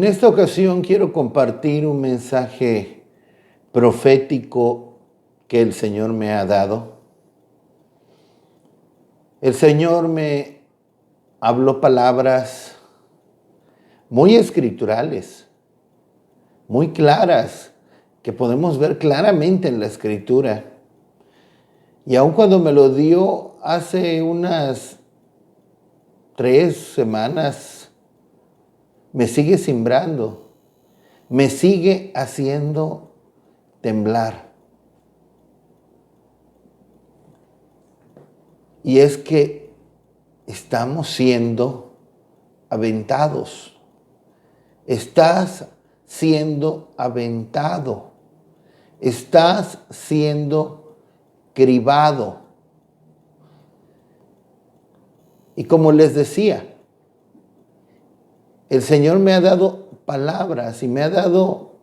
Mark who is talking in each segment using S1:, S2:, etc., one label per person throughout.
S1: esta ocasión quiero compartir un mensaje profético que el Señor me ha dado. El Señor me habló palabras muy escriturales, muy claras, que podemos ver claramente en la Escritura. Y aun cuando me lo dio hace unas 3 semanas, me sigue simbrando, me sigue haciendo temblar. Y es que estamos siendo aventados. Estás siendo aventado. Estás siendo cribado. Y como les decía, el Señor me ha dado palabras y me ha dado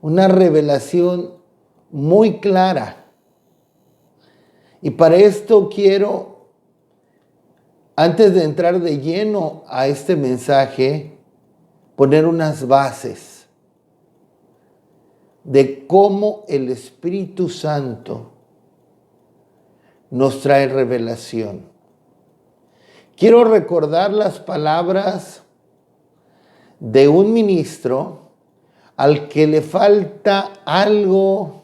S1: una revelación muy clara. Y para esto quiero, antes de entrar de lleno a este mensaje, poner unas bases de cómo el Espíritu Santo nos trae revelación. Quiero recordar las palabras de un ministro al que le falta algo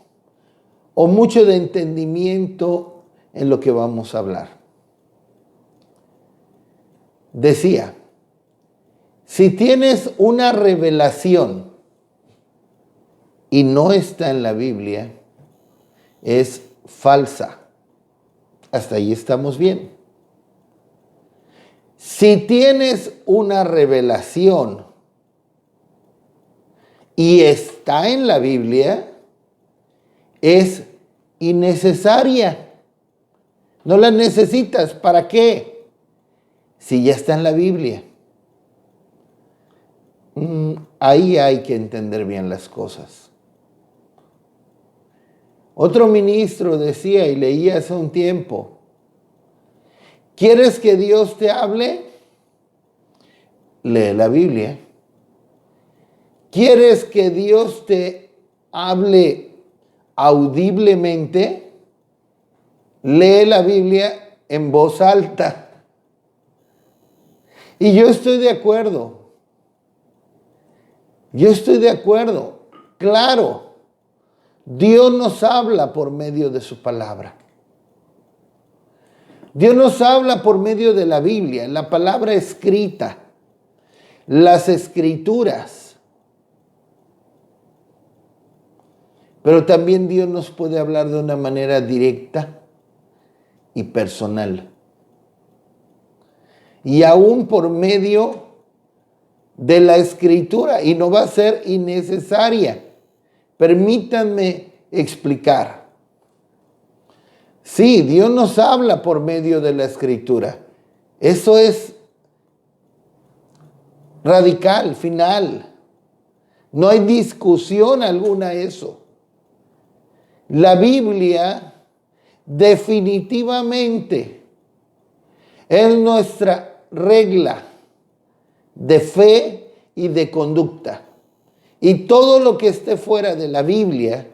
S1: o mucho de entendimiento en lo que vamos a hablar. Decía, si tienes una revelación y no está en la Biblia, es falsa. Hasta ahí estamos bien. Si tienes una revelación y está en la Biblia, es innecesaria. No la necesitas. ¿Para qué? Si ya está en la Biblia. Ahí hay que entender bien las cosas. Otro ministro decía, y leí hace un tiempo, ¿quieres que Dios te hable? Lee la Biblia. ¿Quieres que Dios te hable audiblemente? Lee la Biblia en voz alta. Y yo estoy de acuerdo. Claro, Dios nos habla por medio de su palabra. Dios nos habla por medio de la Biblia, la palabra escrita, las escrituras. Pero también Dios nos puede hablar de una manera directa y personal. Y aún por medio de la escritura, y no va a ser innecesaria. Permítanme explicar. Sí, Dios nos habla por medio de la escritura. Eso es radical, final. No hay discusión alguna eso. La Biblia definitivamente es nuestra regla de fe y de conducta. Y todo lo que esté fuera de la Biblia,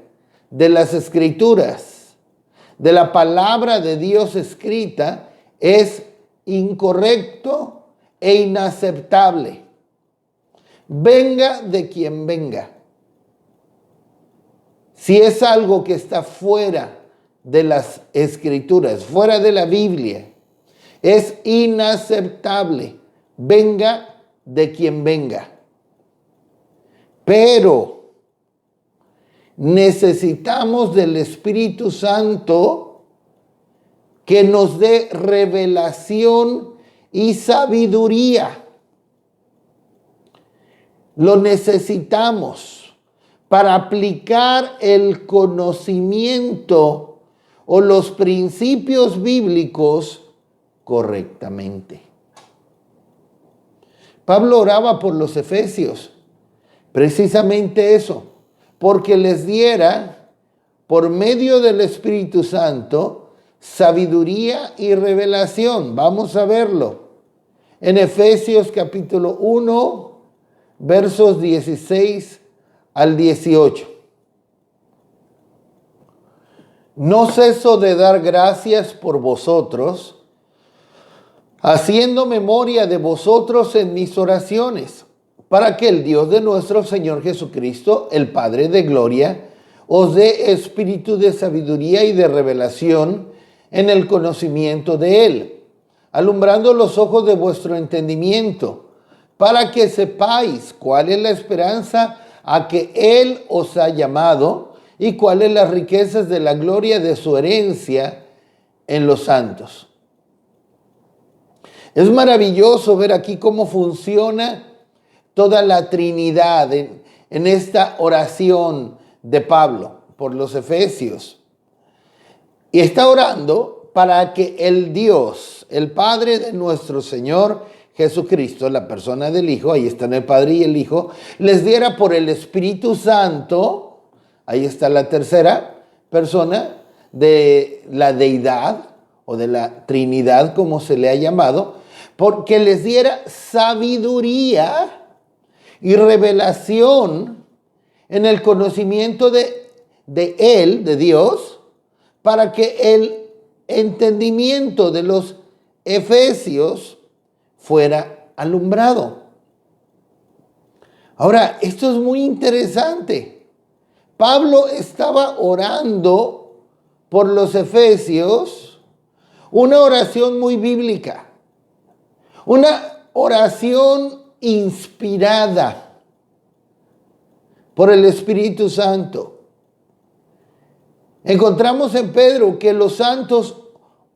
S1: de las Escrituras, de la palabra de Dios escrita, es incorrecto e inaceptable. Venga de quien venga. Si es algo que está fuera de las Escrituras, fuera de la Biblia, es inaceptable. Venga de quien venga. Pero necesitamos del Espíritu Santo que nos dé revelación y sabiduría. Lo necesitamos para aplicar el conocimiento o los principios bíblicos correctamente. Pablo oraba por los efesios, precisamente eso, porque les diera, por medio del Espíritu Santo, sabiduría y revelación. Vamos a verlo. En Efesios capítulo 1, versos 16 al 18. No ceso de dar gracias por vosotros, haciendo memoria de vosotros en mis oraciones, para que el Dios de nuestro Señor Jesucristo, el Padre de gloria, os dé espíritu de sabiduría y de revelación en el conocimiento de Él, alumbrando los ojos de vuestro entendimiento, para que sepáis cuál es la esperanza a que Él os ha llamado y cuáles las riquezas de la gloria de su herencia en los santos. Es maravilloso ver aquí cómo funciona toda la Trinidad en esta oración de Pablo por los Efesios. Y está orando para que el Dios, el Padre de nuestro Señor Jesucristo, la persona del Hijo, ahí están el Padre y el Hijo, les diera por el Espíritu Santo, ahí está la tercera persona de la deidad o de la Trinidad, como se le ha llamado, porque les diera sabiduría y revelación en el conocimiento de Él, de Dios, para que el entendimiento de los efesios fuera alumbrado. Ahora, esto es muy interesante. Pablo estaba orando por los efesios, una oración muy bíblica, una oración inspirada por el Espíritu Santo. Encontramos en Pedro que los santos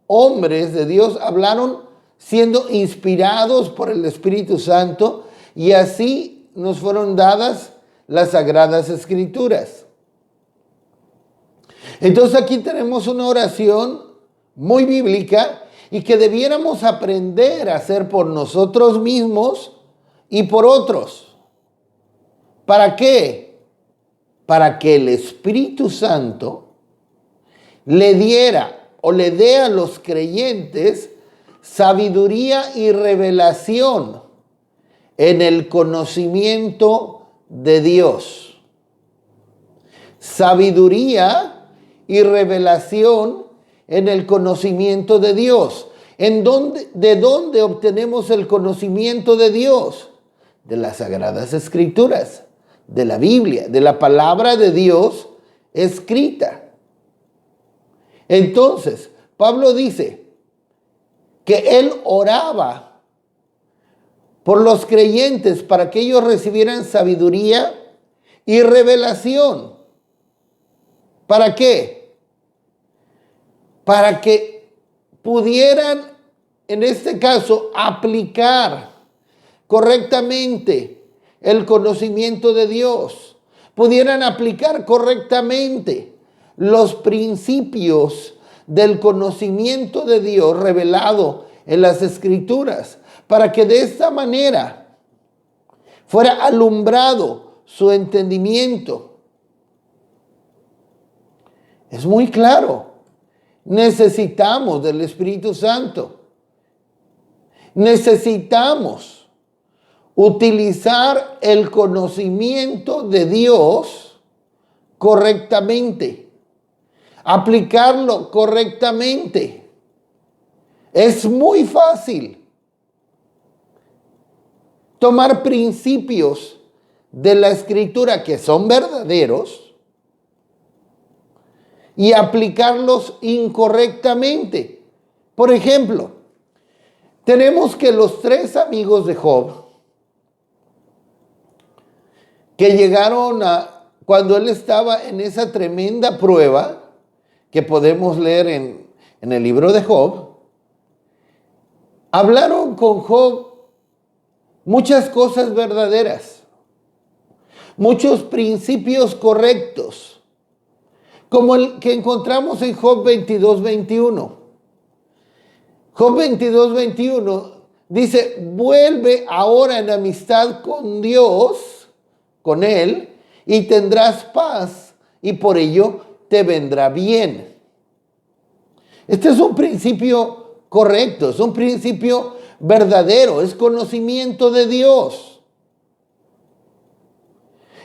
S1: hombres de Dios hablaron siendo inspirados por el Espíritu Santo, y así nos fueron dadas las Sagradas Escrituras. Entonces aquí tenemos una oración muy bíblica y que debiéramos aprender a hacer por nosotros mismos y por otros. ¿Para qué? Para que el Espíritu Santo le diera o le dé a los creyentes sabiduría y revelación en el conocimiento de Dios. Sabiduría y revelación en el conocimiento de Dios. ¿De dónde obtenemos el conocimiento de Dios? De las Sagradas Escrituras, de la Biblia, de la palabra de Dios escrita. Entonces, Pablo dice que él oraba por los creyentes para que ellos recibieran sabiduría y revelación. ¿Para qué? Para que pudieran, en este caso, aplicar correctamente el conocimiento de Dios, pudieran aplicar correctamente los principios del conocimiento de Dios revelado en las Escrituras, para que de esta manera fuera alumbrado su entendimiento. Es muy claro. Necesitamos del Espíritu Santo. Necesitamos utilizar el conocimiento de Dios correctamente, aplicarlo correctamente. Es muy fácil tomar principios de la Escritura que son verdaderos y aplicarlos incorrectamente. Por ejemplo, tenemos que los 3 amigos de Job, que llegaron cuando él estaba en esa tremenda prueba que podemos leer en el libro de Job, hablaron con Job muchas cosas verdaderas, muchos principios correctos, como el que encontramos en Job 22:21. Job 22:21 dice: vuelve ahora en amistad con Dios, con Él, y tendrás paz, y por ello te vendrá bien. Este es un principio correcto, es un principio verdadero, es conocimiento de Dios.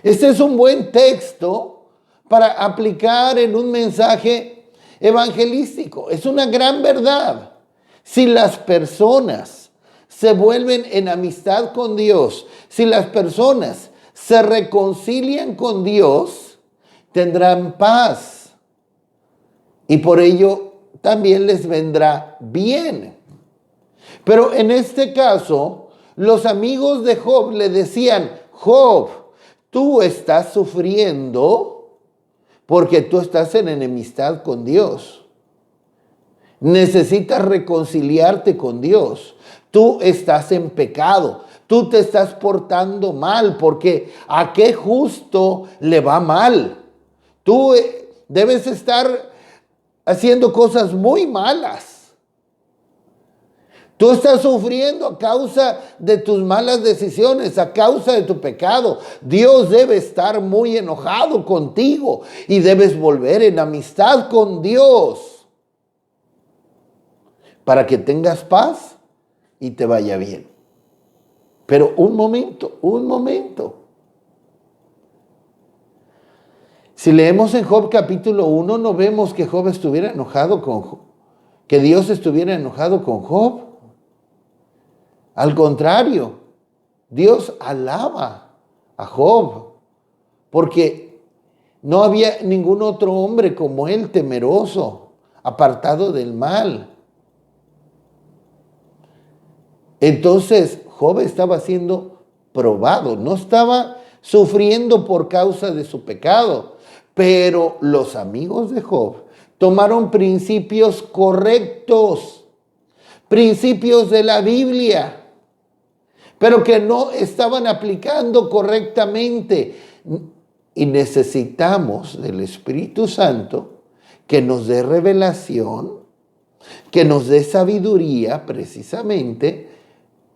S1: Este es un buen texto para aplicar en un mensaje evangelístico. Es una gran verdad. Si las personas se vuelven en amistad con Dios, si las personas se reconcilian con Dios, tendrán paz. Y por ello también les vendrá bien. Pero en este caso, los amigos de Job le decían: Job, tú estás sufriendo porque tú estás en enemistad con Dios. Necesitas reconciliarte con Dios. Tú estás en pecado. Tú te estás portando mal porque ¿a qué justo le va mal? Tú debes estar haciendo cosas muy malas. Tú estás sufriendo a causa de tus malas decisiones, a causa de tu pecado. Dios debe estar muy enojado contigo y debes volver en amistad con Dios para que tengas paz y te vaya bien. Pero un momento. Si leemos en Job capítulo 1, no vemos que Job estuviera enojado con Job, que Dios estuviera enojado con Job. Al contrario, Dios alaba a Job porque no había ningún otro hombre como él, temeroso, apartado del mal. Entonces Job estaba siendo probado, no estaba sufriendo por causa de su pecado, pero los amigos de Job tomaron principios correctos, principios de la Biblia, pero que no estaban aplicando correctamente. Y necesitamos del Espíritu Santo que nos dé revelación, que nos dé sabiduría precisamente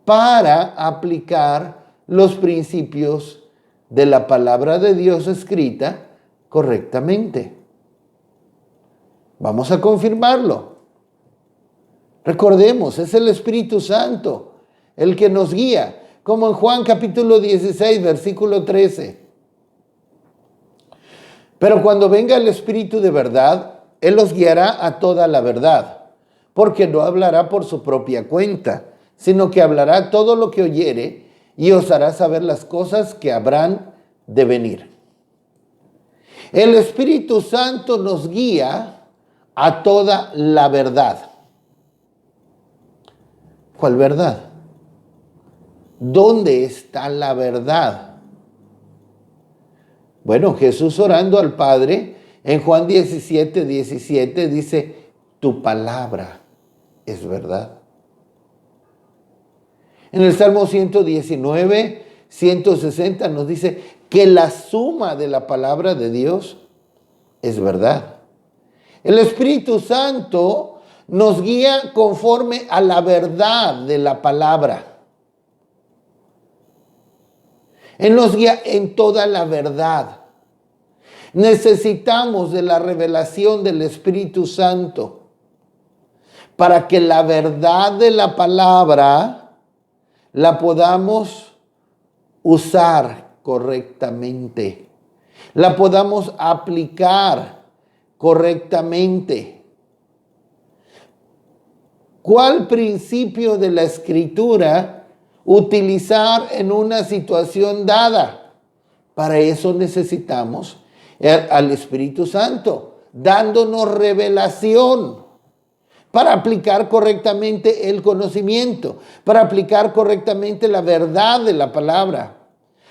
S1: para aplicar los principios de la palabra de Dios escrita correctamente. Vamos a confirmarlo. Recordemos, es el Espíritu Santo el que nos guía, como en Juan capítulo 16, versículo 13. Pero cuando venga el Espíritu de verdad, Él los guiará a toda la verdad, porque no hablará por su propia cuenta, sino que hablará todo lo que oyere y os hará saber las cosas que habrán de venir. El Espíritu Santo nos guía a toda la verdad. ¿Cuál verdad? ¿Dónde está la verdad? Bueno, Jesús orando al Padre en Juan 17, 17 dice: tu palabra es verdad. En el Salmo 119, 160 nos dice que la suma de la palabra de Dios es verdad. El Espíritu Santo nos guía conforme a la verdad de la palabra. Él nos guía en toda la verdad. Necesitamos de la revelación del Espíritu Santo para que la verdad de la palabra la podamos usar correctamente, la podamos aplicar correctamente. ¿Cuál principio de la Escritura utilizar en una situación dada? Para eso necesitamos al Espíritu Santo, dándonos revelación para aplicar correctamente el conocimiento, para aplicar correctamente la verdad de la palabra.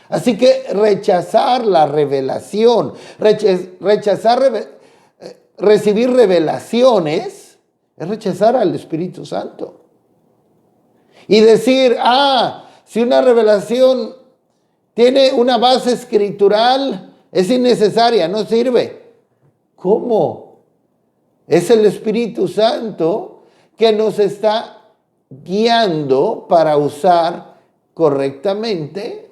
S1: Así que rechazar la revelación, recibir revelaciones, es rechazar al Espíritu Santo. Y decir, si una revelación tiene una base escritural, es innecesaria, no sirve. ¿Cómo? Es el Espíritu Santo que nos está guiando para usar correctamente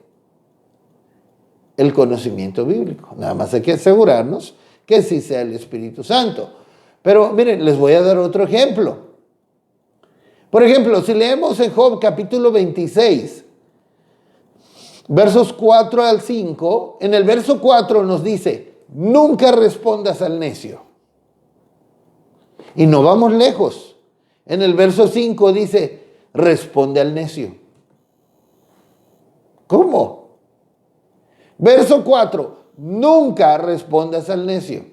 S1: el conocimiento bíblico. Nada más hay que asegurarnos que sí sea el Espíritu Santo. Pero miren, les voy a dar otro ejemplo. Por ejemplo, si leemos en Job capítulo 26, versos 4 al 5, en el verso 4 nos dice, nunca respondas al necio. Y no vamos lejos. En el verso 5 dice, responde al necio. ¿Cómo? Verso 4, nunca respondas al necio.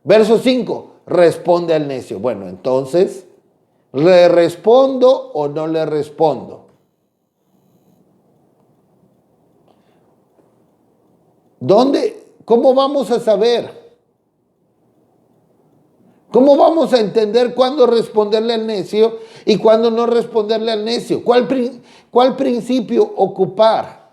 S1: Verso 5, responde al necio. Bueno, entonces, ¿le respondo o no le respondo? ¿Dónde? ¿Cómo vamos a saber? ¿Cómo vamos a entender cuándo responderle al necio y cuándo no responderle al necio? ¿Cuál principio ocupar?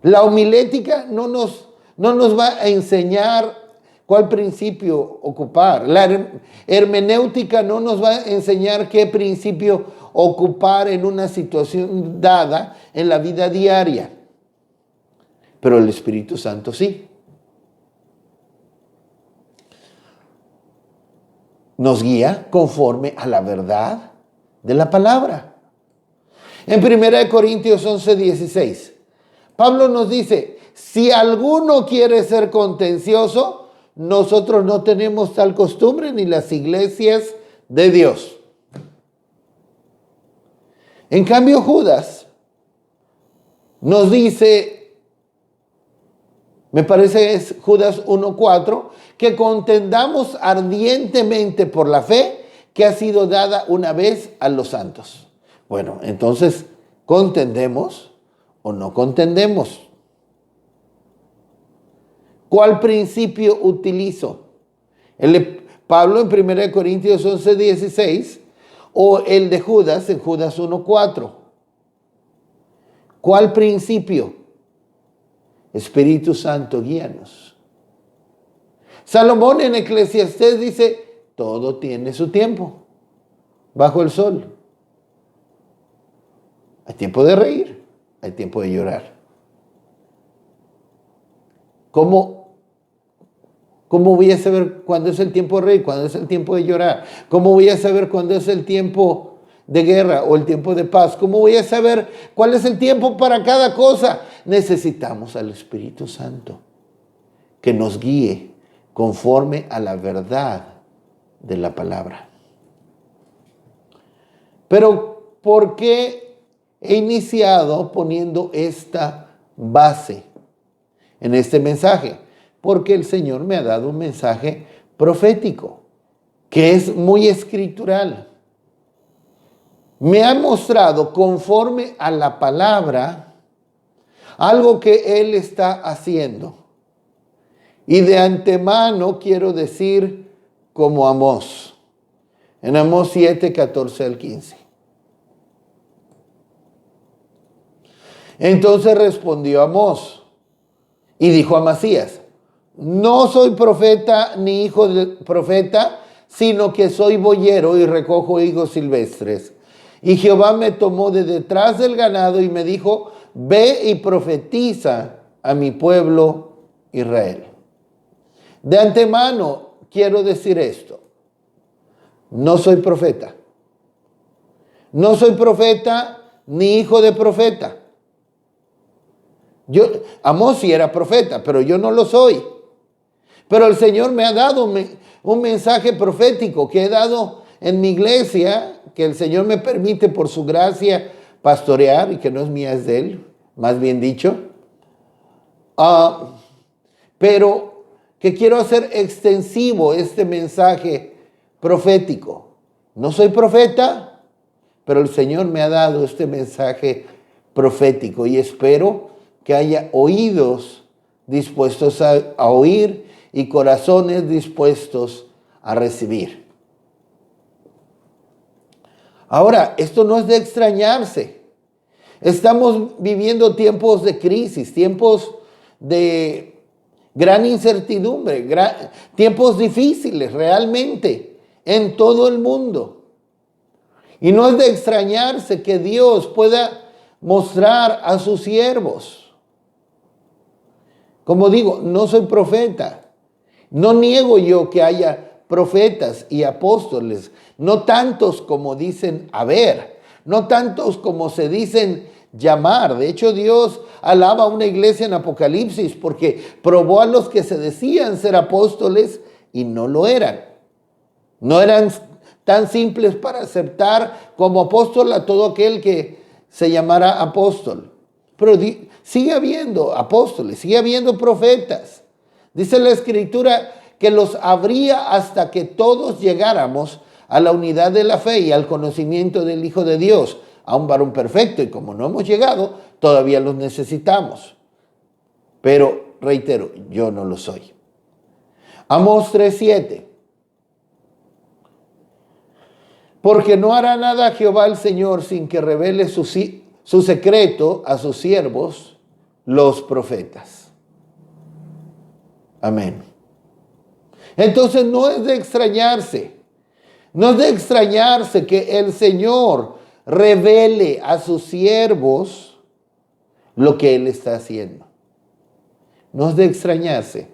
S1: La homilética no nos va a enseñar cuál principio ocupar. La hermenéutica no nos va a enseñar qué principio ocupar en una situación dada en la vida diaria. Pero el Espíritu Santo sí. Nos guía conforme a la verdad de la palabra. En 1 Corintios 11:16, Pablo nos dice, si alguno quiere ser contencioso, nosotros no tenemos tal costumbre ni las iglesias de Dios. En cambio, Judas nos dice, me parece es Judas 1:4, que contendamos ardientemente por la fe que ha sido dada una vez a los santos. Bueno, entonces, ¿contendemos o no contendemos? ¿Cuál principio utilizo? ¿El de Pablo en 1 Corintios 11:16 o el de Judas en Judas 1:4? ¿Cuál principio? Espíritu Santo, guíanos. Salomón en Eclesiastés dice, todo tiene su tiempo, bajo el sol. Hay tiempo de reír, hay tiempo de llorar. ¿Cómo voy a saber cuándo es el tiempo de reír, cuándo es el tiempo de llorar? ¿Cómo voy a saber cuándo es el tiempo de guerra o el tiempo de paz? ¿Cómo voy a saber cuál es el tiempo para cada cosa? Necesitamos al Espíritu Santo que nos guíe conforme a la verdad de la palabra. Pero, ¿por qué he iniciado poniendo esta base en este mensaje? Porque el Señor me ha dado un mensaje profético, que es muy escritural. Me ha mostrado conforme a la palabra algo que Él está haciendo. Y de antemano quiero decir como Amós, en Amós 7, 14 al 15. Entonces respondió Amós y dijo a Amasías, no soy profeta ni hijo de profeta, sino que soy boyero y recojo higos silvestres. Y Jehová me tomó de detrás del ganado y me dijo, ve y profetiza a mi pueblo Israel. De antemano quiero decir esto. No soy profeta. No soy profeta ni hijo de profeta. Amós sí era profeta, pero yo no lo soy. Pero el Señor me ha dado un mensaje profético que he dado en mi iglesia, que el Señor me permite por su gracia pastorear, y que no es mía, es de Él, más bien dicho. Pero que quiero hacer extensivo este mensaje profético. No soy profeta, pero el Señor me ha dado este mensaje profético y espero que haya oídos dispuestos a oír y corazones dispuestos a recibir. Ahora, esto no es de extrañarse. Estamos viviendo tiempos de crisis, tiempos de gran incertidumbre, tiempos difíciles realmente en todo el mundo. Y no es de extrañarse que Dios pueda mostrar a sus siervos. Como digo, no soy profeta. No niego yo que haya profetas y apóstoles, no tantos como dicen haber, no tantos como se dicen llamar. De hecho, Dios alaba a una iglesia en Apocalipsis porque probó a los que se decían ser apóstoles y no lo eran. No eran tan simples para aceptar como apóstol a todo aquel que se llamara apóstol. Pero sigue habiendo apóstoles, sigue habiendo profetas. Dice la Escritura que los habría hasta que todos llegáramos a la unidad de la fe y al conocimiento del Hijo de Dios, a un varón perfecto. Y como no hemos llegado, todavía los necesitamos. Pero, reitero, yo no lo soy. Amós 3:7. Porque no hará nada Jehová el Señor sin que revele su secreto a sus siervos, los profetas. Amén. Entonces no es de extrañarse. No es de extrañarse que el Señor revele a sus siervos lo que Él está haciendo. No es de extrañarse.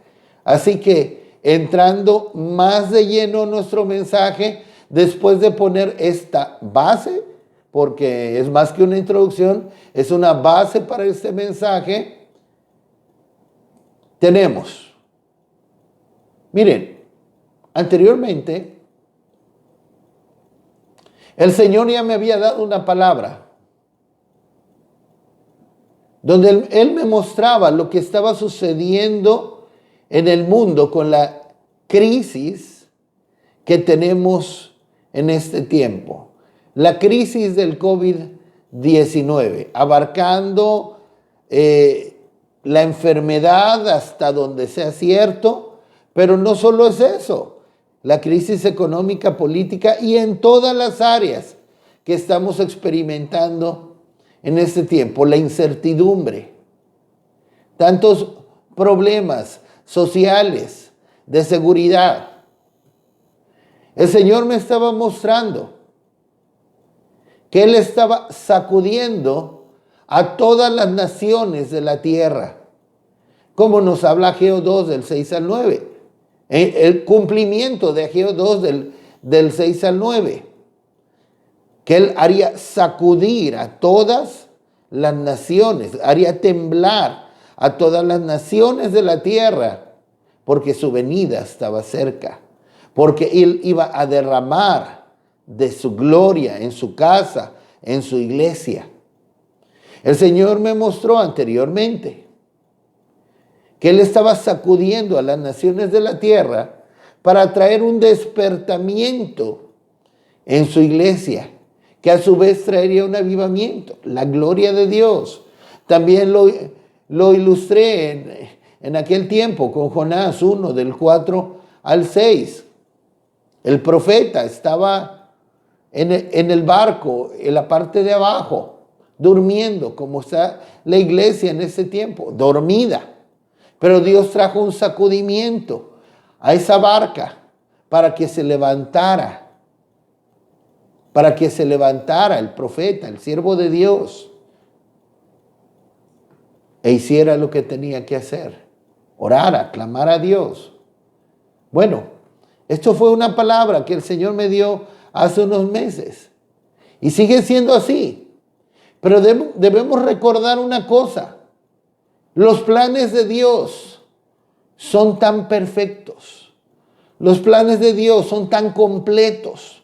S1: Así que entrando más de lleno en nuestro mensaje, después de poner esta base, porque es más que una introducción, es una base para este mensaje, tenemos, miren, anteriormente, el Señor ya me había dado una palabra, donde Él me mostraba lo que estaba sucediendo en el mundo con la crisis que tenemos en este tiempo. La crisis del COVID-19, abarcando la enfermedad hasta donde sea cierto, pero no solo es eso, la crisis económica, política y en todas las áreas que estamos experimentando en este tiempo, la incertidumbre, tantos problemas sociales, de seguridad. El Señor me estaba mostrando que Él estaba sacudiendo a todas las naciones de la tierra, como nos habla Ageo 2 del 6 al 9, el cumplimiento de Ageo 2 del 6 al 9, que Él haría sacudir a todas las naciones, haría temblar a todas las naciones de la tierra, porque su venida estaba cerca, porque Él iba a derramar de su gloria en su casa, en su iglesia. El Señor me mostró anteriormente que Él estaba sacudiendo a las naciones de la tierra para traer un despertamiento en su iglesia, que a su vez traería un avivamiento, la gloria de Dios. También lo ilustré en aquel tiempo con Jonás 1, del 4 al 6. El profeta estaba en el barco, en la parte de abajo, durmiendo, como está la iglesia en ese tiempo, dormida. Pero Dios trajo un sacudimiento a esa barca para que se levantara, el profeta, el siervo de Dios, e hiciera lo que tenía que hacer, orara, clamara a Dios. Bueno, esto fue una palabra que el Señor me dio hace unos meses y sigue siendo así. Pero debemos recordar una cosa: los planes de Dios son tan perfectos, los planes de Dios son tan completos,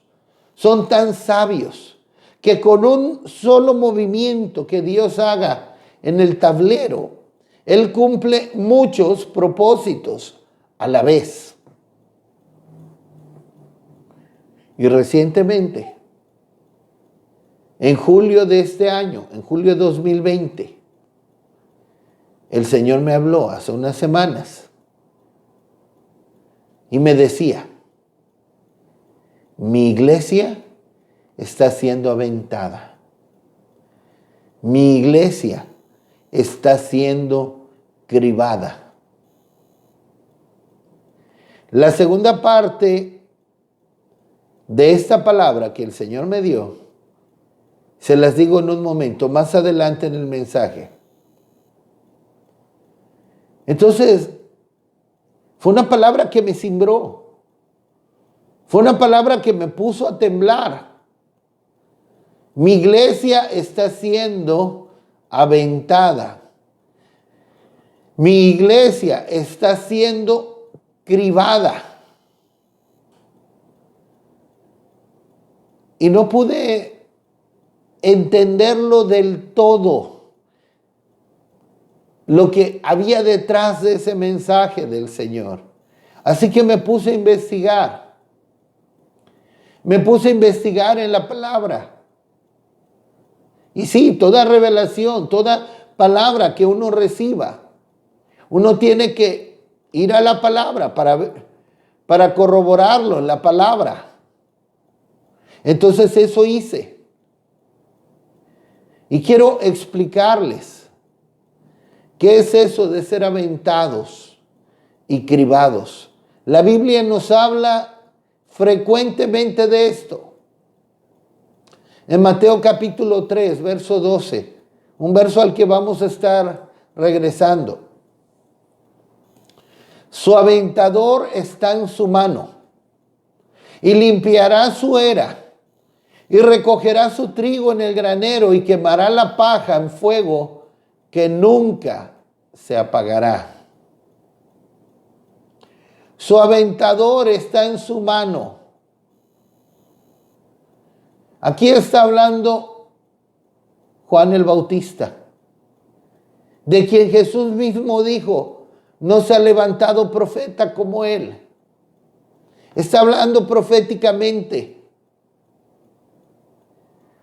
S1: son tan sabios, que con un solo movimiento que Dios haga en el tablero, Él cumple muchos propósitos a la vez. Y recientemente, en julio de este año, en julio de 2020, el Señor me habló hace unas semanas y me decía: mi iglesia está siendo aventada. Mi iglesia está siendo cribada. La segunda parte de esta palabra que el Señor me dio, se las digo en un momento, más adelante en el mensaje. Entonces, fue una palabra que me cimbró. Fue una palabra que me puso a temblar. Mi iglesia está siendo aventada. Mi iglesia está siendo cribada. Y no pude entenderlo del todo, lo que había detrás de ese mensaje del Señor. Así que me puse a investigar. Me puse a investigar en la palabra. Y sí, toda revelación, toda palabra que uno reciba, uno tiene que ir a la palabra para corroborarlo en la palabra. Entonces eso hice. Y quiero explicarles qué es eso de ser aventados y cribados. La Biblia nos habla frecuentemente de esto. En Mateo capítulo 3, verso 12, un verso al que vamos a estar regresando. Su aventador está en su mano y limpiará su era y recogerá su trigo en el granero y quemará la paja en fuego que nunca se apagará. Su aventador está en su mano. Aquí está hablando Juan el Bautista, de quien Jesús mismo dijo, no se ha levantado profeta como él. Está hablando proféticamente.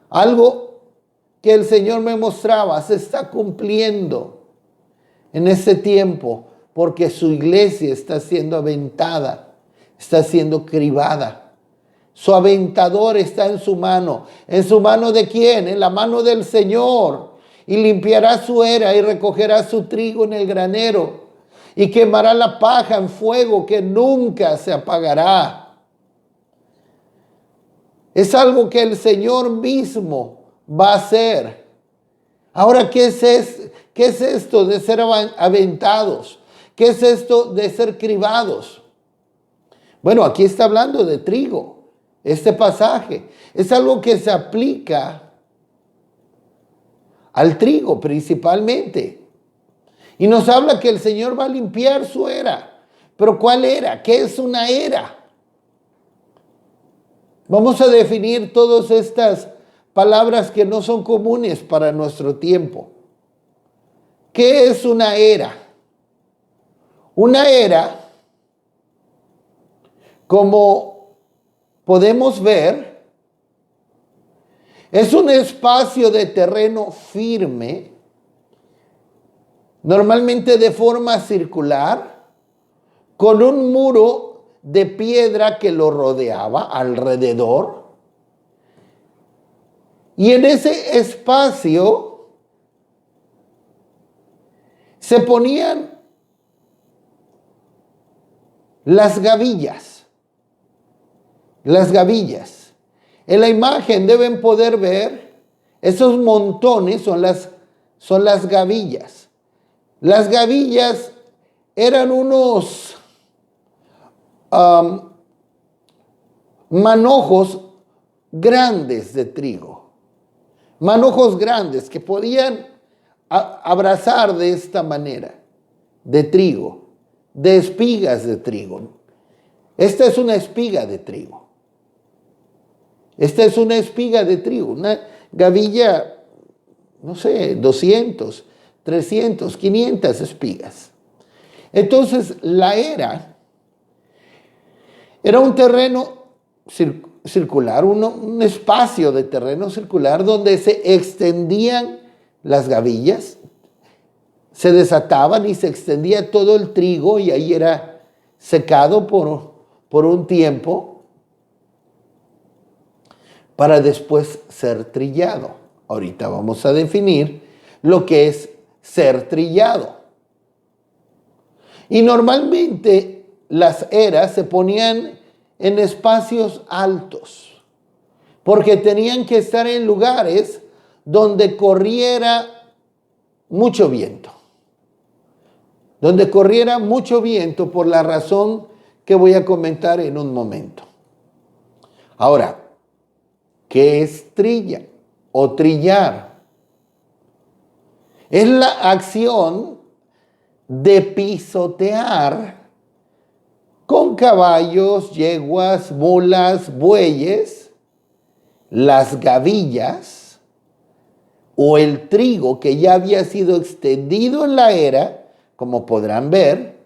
S1: Algo que el Señor me mostraba se está cumpliendo en este tiempo, porque su iglesia está siendo aventada, está siendo cribada. Su aventador está en su mano. ¿En su mano de quién? En la mano del Señor. Y limpiará su era y recogerá su trigo en el granero y quemará la paja en fuego que nunca se apagará. Es algo que el Señor mismo va a hacer. Ahora, ¿qué es esto de ser aventados? ¿Qué es esto de ser cribados? Bueno, aquí está hablando de trigo. Este pasaje es algo que se aplica al trigo principalmente. Y nos habla que el Señor va a limpiar su era. ¿Pero cuál era? ¿Qué es una era? Vamos a definir todas estas palabras que no son comunes para nuestro tiempo. ¿Qué es una era? Una era, como podemos ver, es un espacio de terreno firme, normalmente de forma circular, con un muro de piedra que lo rodeaba alrededor. Y en ese espacio se ponían las gavillas. Las gavillas. En la imagen deben poder ver esos montones, son las gavillas. Las gavillas eran unos manojos grandes de trigo. Manojos grandes que podían abrazar de esta manera, de trigo, de espigas de trigo. Esta es una espiga de trigo. Esta es una espiga de trigo, una gavilla, no sé, 200, 300, 500 espigas. Entonces, la era un terreno circular, un espacio de terreno circular donde se extendían las gavillas, se desataban y se extendía todo el trigo y ahí era secado por un tiempo, para después ser trillado. Ahorita vamos a definir lo que es ser trillado. Y normalmente las eras se ponían en espacios altos, porque tenían que estar en lugares donde corriera mucho viento. Donde corriera mucho viento por la razón que voy a comentar en un momento. Ahora, ¿qué es trilla o trillar? Es la acción de pisotear con caballos, yeguas, mulas, bueyes, las gavillas o el trigo que ya había sido extendido en la era, como podrán ver,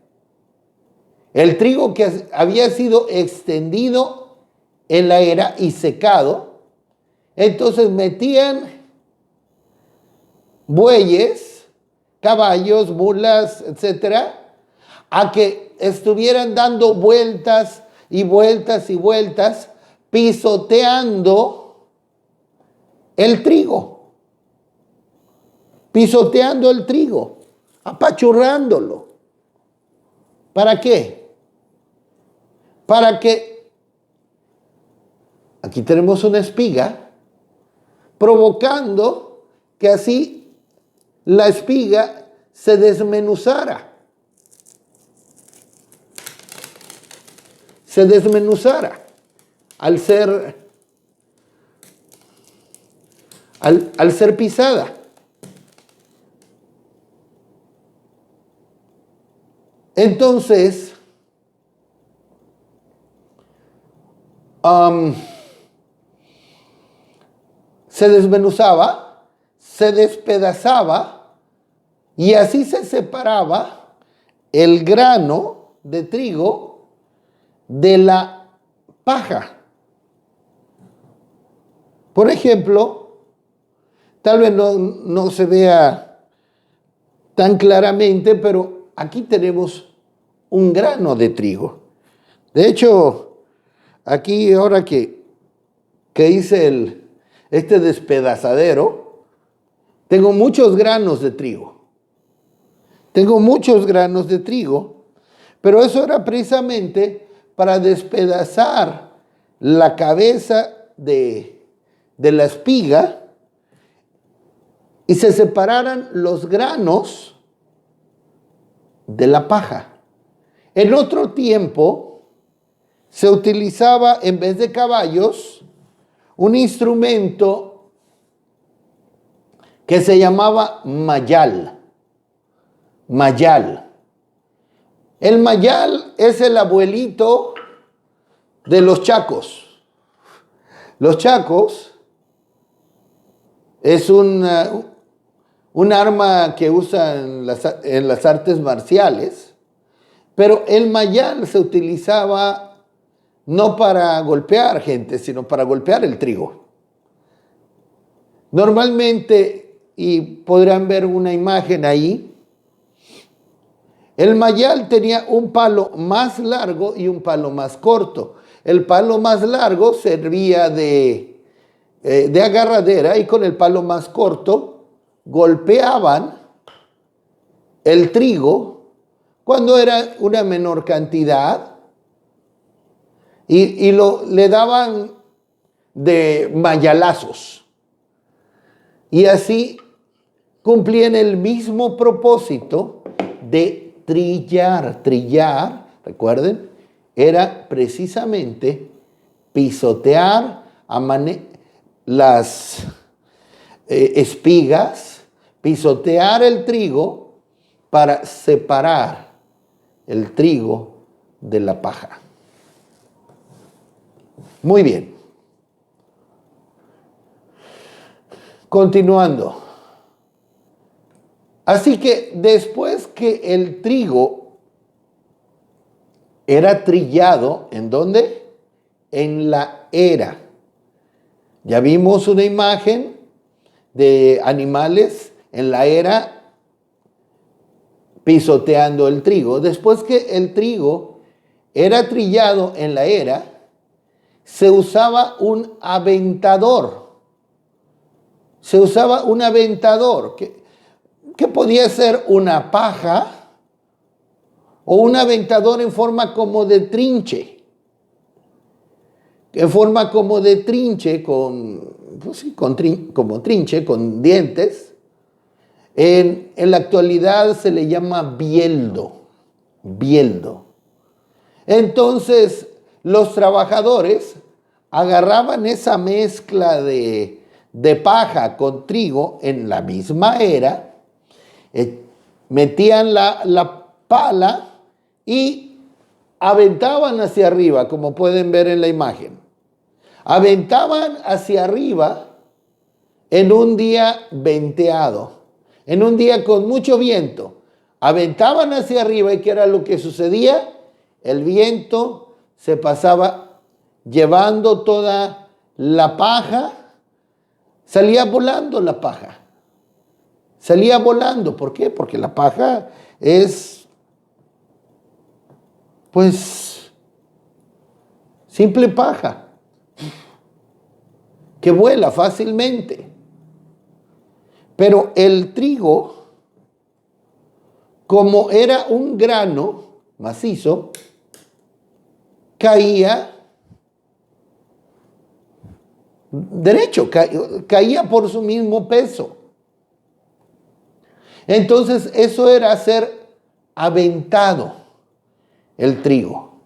S1: el trigo que había sido extendido en la era y secado, entonces metían bueyes, caballos, mulas, etcétera, a que estuvieran dando vueltas y vueltas y vueltas, pisoteando el trigo, apachurrándolo. ¿Para qué? Para que, aquí tenemos una espiga, provocando que así la espiga se desmenuzara. Al ser pisada. Entonces, se desmenuzaba, se despedazaba y así se separaba el grano de trigo de la paja. Por ejemplo, tal vez no se vea tan claramente, pero aquí tenemos un grano de trigo. De hecho, aquí ahora que hice este despedazadero, tengo muchos granos de trigo. Pero eso era precisamente para despedazar la cabeza de la espiga y se separaran los granos de la paja. En otro tiempo se utilizaba, en vez de caballos, un instrumento que se llamaba mayal. El mayal es el abuelito de los chacos. Los chacos es un arma que usan en las artes marciales, pero el mayal se utilizaba no para golpear gente, sino para golpear el trigo. Normalmente, y podrán ver una imagen ahí, el mayal tenía un palo más largo y un palo más corto. El palo más largo servía de agarradera y con el palo más corto golpeaban el trigo cuando era una menor cantidad y le daban de mayalazos. Y así cumplían el mismo propósito de trillar. Trillar, recuerden, era precisamente pisotear las espigas, pisotear el trigo para separar el trigo de la paja. Muy bien. Continuando. Así que después que el trigo era trillado, ¿en dónde? En la era. Ya vimos una imagen de animales en la era pisoteando el trigo. Después que el trigo era trillado en la era, se usaba un aventador. Que podía ser una paja o un aventador en forma como de trinche. Como trinche, con dientes. En la actualidad se le llama bieldo. Entonces, los trabajadores agarraban esa mezcla de paja con trigo en la misma era Metían la pala y aventaban hacia arriba, como pueden ver en la imagen. Aventaban hacia arriba en un día venteado, en un día con mucho viento. Aventaban hacia arriba y ¿qué era lo que sucedía? El viento se pasaba llevando toda la paja, salía volando la paja. Salía volando. ¿Por qué? Porque la paja es, pues, simple paja que vuela fácilmente. Pero el trigo, como era un grano macizo, caía derecho, caía por su mismo peso. Entonces eso era ser aventado el trigo,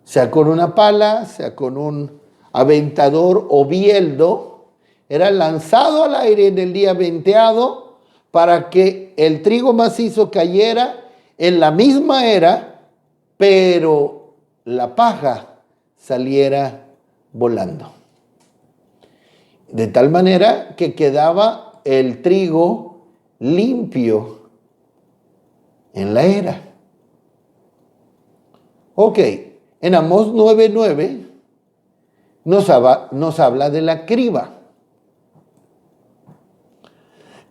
S1: sea con una pala, sea con un aventador o bieldo, era lanzado al aire en el día venteado para que el trigo macizo cayera en la misma era, pero la paja saliera volando. De tal manera que quedaba el trigo limpio en la era. Ok, en Amós 9:9 nos habla de la criba.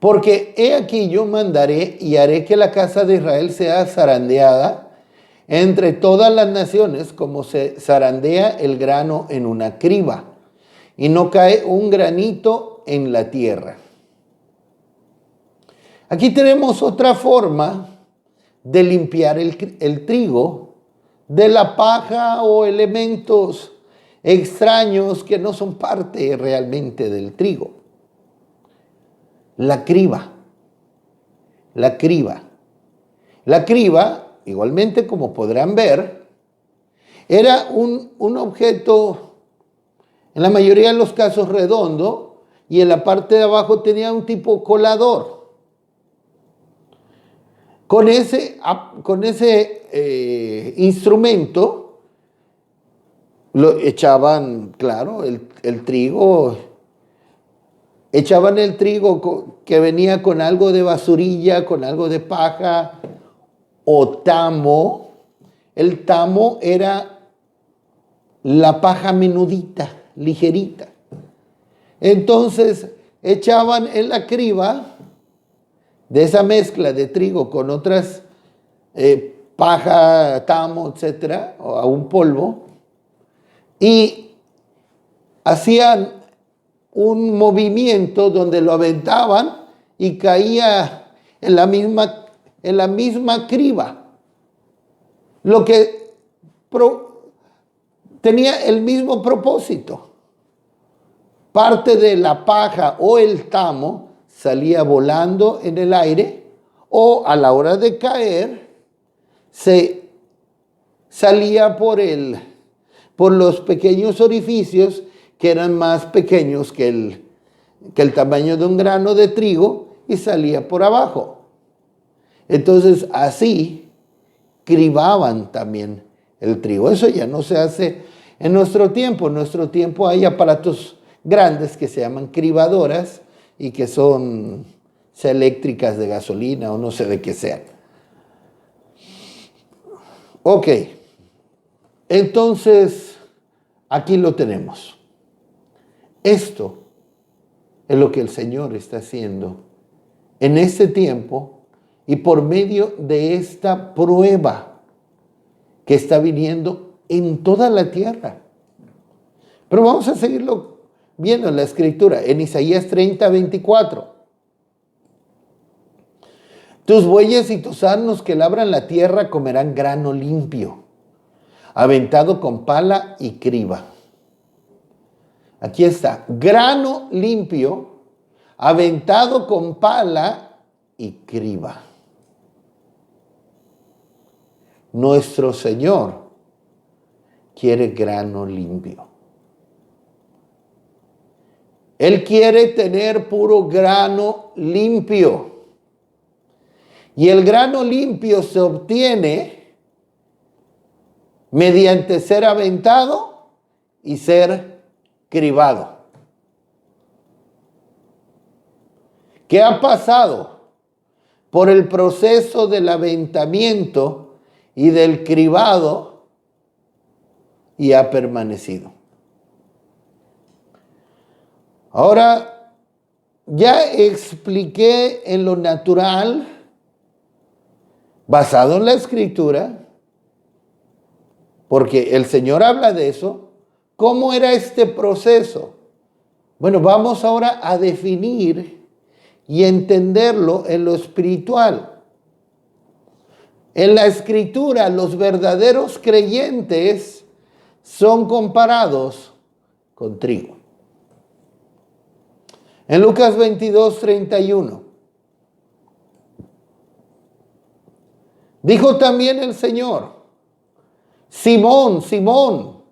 S1: Porque he aquí yo mandaré y haré que la casa de Israel sea zarandeada entre todas las naciones, como se zarandea el grano en una criba, y no cae un granito en la tierra. Aquí tenemos otra forma de limpiar el trigo de la paja o elementos extraños que no son parte realmente del trigo. La criba. La criba. La criba, igualmente como podrán ver, era un objeto, en la mayoría de los casos redondo, y en la parte de abajo tenía un tipo colador. Con ese instrumento lo echaban, claro, el trigo. Echaban el trigo que venía con algo de basurilla, con algo de paja o tamo. El tamo era la paja menudita, ligerita. Entonces echaban en la criba de esa mezcla de trigo con otras paja, tamo, etcétera, o a un polvo, y hacían un movimiento donde lo aventaban y caía en la misma criba, lo que tenía el mismo propósito. Parte de la paja o el tamo salía volando en el aire, o a la hora de caer se salía por los pequeños orificios que eran más pequeños que el tamaño de un grano de trigo, y salía por abajo. Entonces así cribaban también el trigo. Eso ya no se hace en nuestro tiempo. En nuestro tiempo hay aparatos grandes que se llaman cribadoras y que son eléctricas, de gasolina o no sé de qué sean. Ok, entonces aquí lo tenemos. Esto es lo que el Señor está haciendo en este tiempo y por medio de esta prueba que está viniendo en toda la tierra. Pero vamos a seguirlo viendo en la Escritura, en Isaías 30:24. Tus bueyes y tus asnos que labran la tierra comerán grano limpio, aventado con pala y criba. Aquí está, grano limpio, aventado con pala y criba. Nuestro Señor quiere grano limpio. Él quiere tener puro grano limpio. Y el grano limpio se obtiene mediante ser aventado y ser cribado. ¿Qué ha pasado? Por el proceso del aventamiento y del cribado, y ha permanecido. Ahora, ya expliqué en lo natural, basado en la Escritura, porque el Señor habla de eso, ¿cómo era este proceso? Bueno, vamos ahora a definir y entenderlo en lo espiritual. En la Escritura, los verdaderos creyentes son comparados con trigo. En Lucas 22:31, dijo también el Señor: Simón, Simón,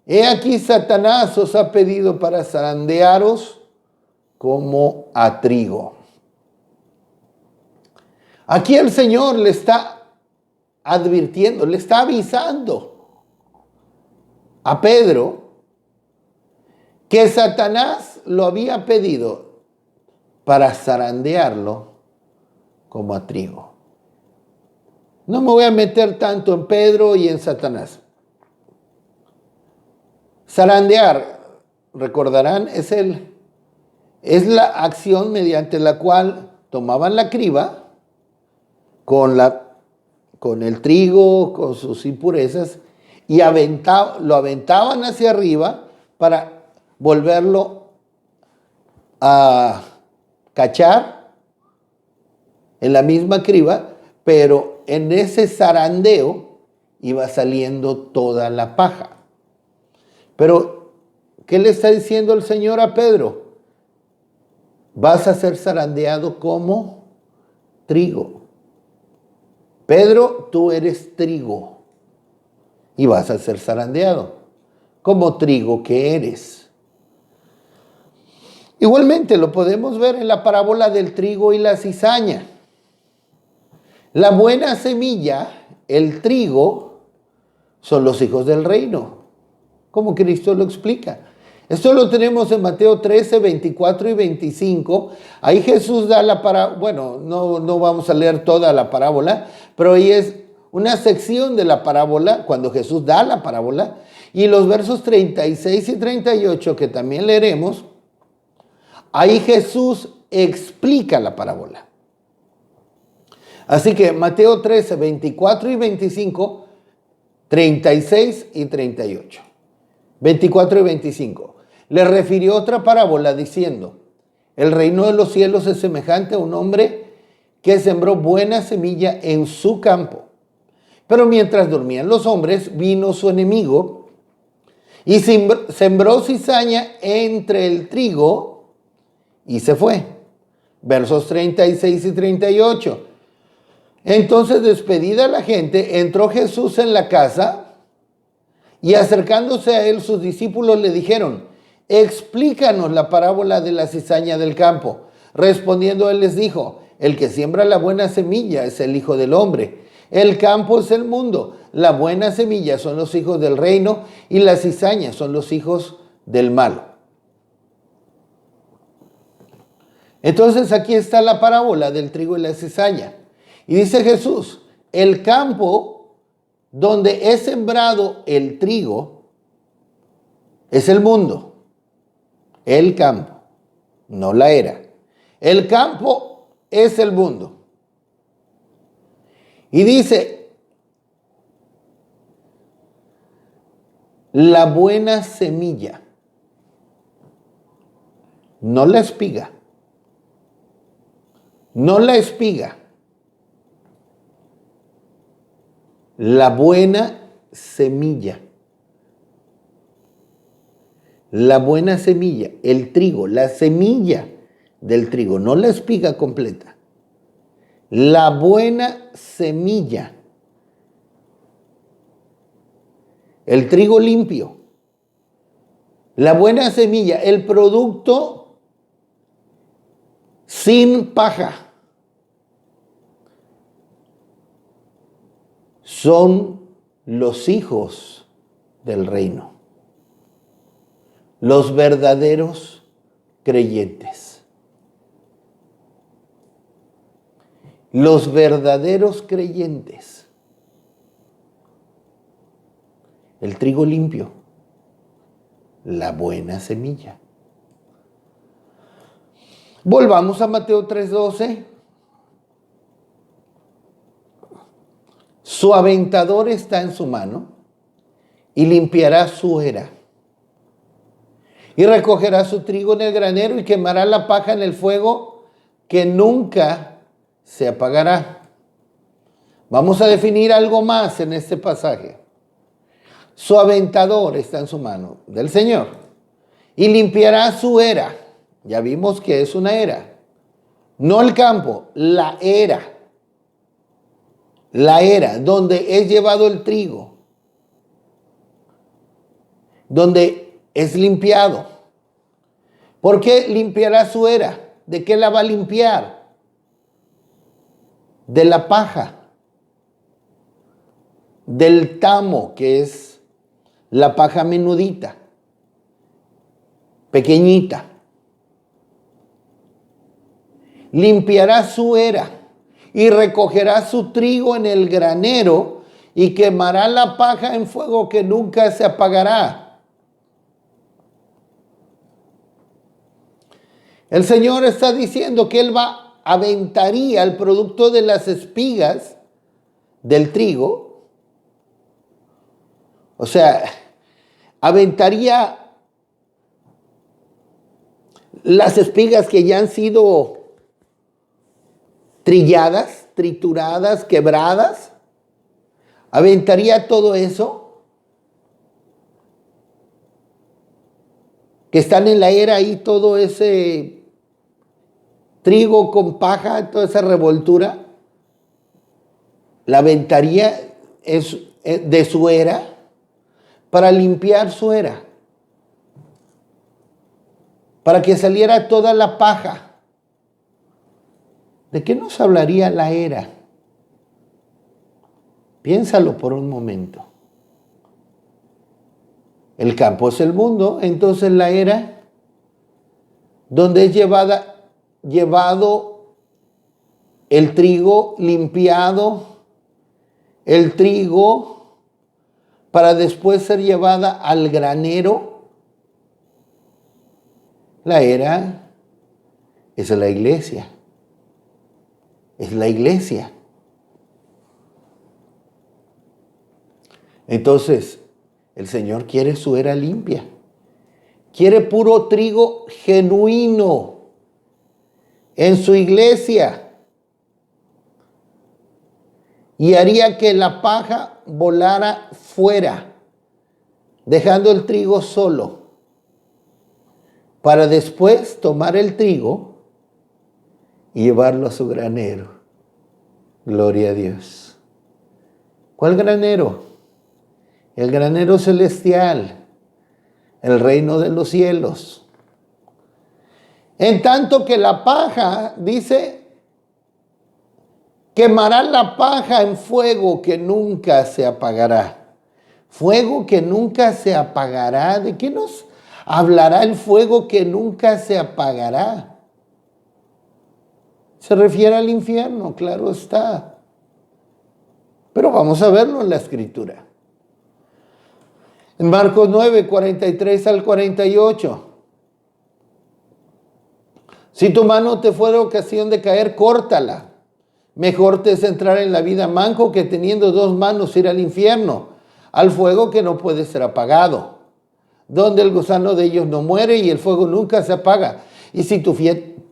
S1: he aquí Satanás os ha pedido para zarandearos como a trigo. Aquí el Señor le está advirtiendo, le está avisando a Pedro que Satanás lo había pedido para zarandearlo como a trigo. No me voy a meter tanto en Pedro y en Satanás. Zarandear, recordarán, es la acción mediante la cual tomaban la criba con el trigo, con sus impurezas, y lo aventaban hacia arriba para volverlo a cachar en la misma criba, pero en ese zarandeo iba saliendo toda la paja. Pero, ¿qué le está diciendo el Señor a Pedro? Vas a ser zarandeado como trigo. Pedro, tú eres trigo y vas a ser zarandeado como trigo que eres. Igualmente lo podemos ver en la parábola del trigo y la cizaña. La buena semilla, el trigo, son los hijos del reino, como Cristo lo explica. Esto lo tenemos en Mateo 13, 24 y 25. Ahí Jesús da la parábola, bueno, no vamos a leer toda la parábola, pero ahí es una sección de la parábola, cuando Jesús da la parábola, y los versos 36 y 38, que también leeremos, ahí Jesús explica la parábola. Así que Mateo 13, 24 y 25, 36 y 38. 24 y 25. Le refirió otra parábola diciendo: el reino de los cielos es semejante a un hombre que sembró buena semilla en su campo. Pero mientras dormían los hombres, vino su enemigo y sembró cizaña entre el trigo y se fue. Versos 36 y 38. Entonces, despedida la gente, entró Jesús en la casa y acercándose a él, sus discípulos le dijeron: explícanos la parábola de la cizaña del campo. Respondiendo él les dijo: el que siembra la buena semilla es el Hijo del Hombre. El campo es el mundo. La buena semilla son los hijos del reino y la cizaña son los hijos del malo. Entonces aquí está la parábola del trigo y la cizaña. Y dice Jesús: el campo donde es sembrado el trigo es el mundo. El campo, no la era. El campo es el mundo. Y dice: la buena semilla, no la espiga. No la espiga. La buena semilla. La buena semilla, el trigo, la semilla del trigo, no la espiga completa. La buena semilla. El trigo limpio. La buena semilla, el producto sin paja. son los hijos del reino, los verdaderos creyentes. Los verdaderos creyentes. El trigo limpio, la buena semilla. Volvamos a Mateo 3:12. Su aventador está en su mano y limpiará su era. Y recogerá su trigo en el granero y quemará la paja en el fuego que nunca se apagará. Vamos a definir algo más en este pasaje. Su aventador está en su mano del Señor y limpiará su era. Ya vimos que es una era. No el campo, la era. La era donde es llevado el trigo. Donde es limpiado. ¿Por qué limpiará su era? ¿De qué la va a limpiar? De la paja. Del tamo, que es la paja menudita, pequeñita. Limpiará su era y recogerá su trigo en el granero y quemará la paja en fuego que nunca se apagará. El Señor está diciendo que Él aventaría el producto de las espigas del trigo. O sea, aventaría las espigas que ya han sido trilladas, trituradas, quebradas. Aventaría todo eso que están en la era ahí, todo ese trigo con paja, toda esa revoltura. La aventaría de su era para limpiar su era, para que saliera toda la paja. ¿De qué nos hablaría la era? Piénsalo por un momento. El campo es el mundo, entonces la era, donde es llevado el trigo, limpiado el trigo, para después ser llevada al granero. La era es la iglesia. Es la iglesia. Entonces, el Señor quiere su era limpia. Quiere puro trigo genuino en su iglesia. Y haría que la paja volara fuera, dejando el trigo solo, para después tomar el trigo y llevarlo a su granero. Gloria a Dios. ¿Cuál granero? El granero celestial, el reino de los cielos. En tanto que la paja, dice, quemará la paja en fuego que nunca se apagará. Fuego que nunca se apagará. ¿De qué nos hablará el fuego que nunca se apagará? Se refiere al infierno, claro está. Pero vamos a verlo en la Escritura. En Marcos 9, 43 al 48. Si tu mano te fuera ocasión de caer, córtala. Mejor te es entrar en la vida manco que teniendo dos manos ir al infierno, al fuego que no puede ser apagado, donde el gusano de ellos no muere y el fuego nunca se apaga. Y si tu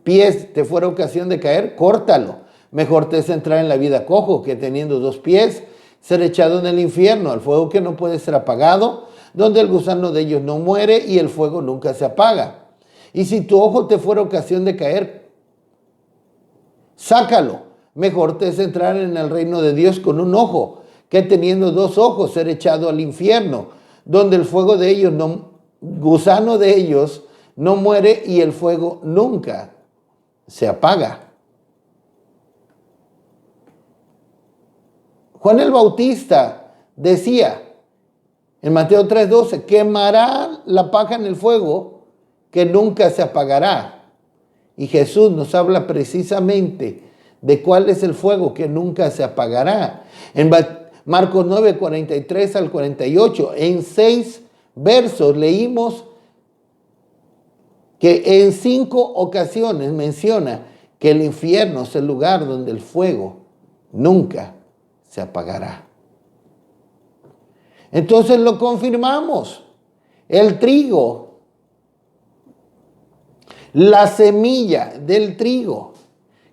S1: pies te fuera ocasión de caer, córtalo. Mejor te es entrar en la vida cojo que teniendo dos pies ser echado en el infierno, al fuego que no puede ser apagado, donde el gusano de ellos no muere y el fuego nunca se apaga. Y si tu ojo te fuera ocasión de caer, sácalo. Mejor te es entrar en el reino de Dios con un ojo, que teniendo dos ojos ser echado al infierno, donde el fuego de ellos gusano de ellos no muere y el fuego nunca se apaga. Juan el Bautista decía en Mateo 3:12, quemará la paja en el fuego que nunca se apagará. Y Jesús nos habla precisamente de cuál es el fuego que nunca se apagará. En Marcos 9, 43 al 48, en 6 versos leímos que en 5 ocasiones menciona que el infierno es el lugar donde el fuego nunca se apagará. Entonces lo confirmamos. El trigo, la semilla del trigo,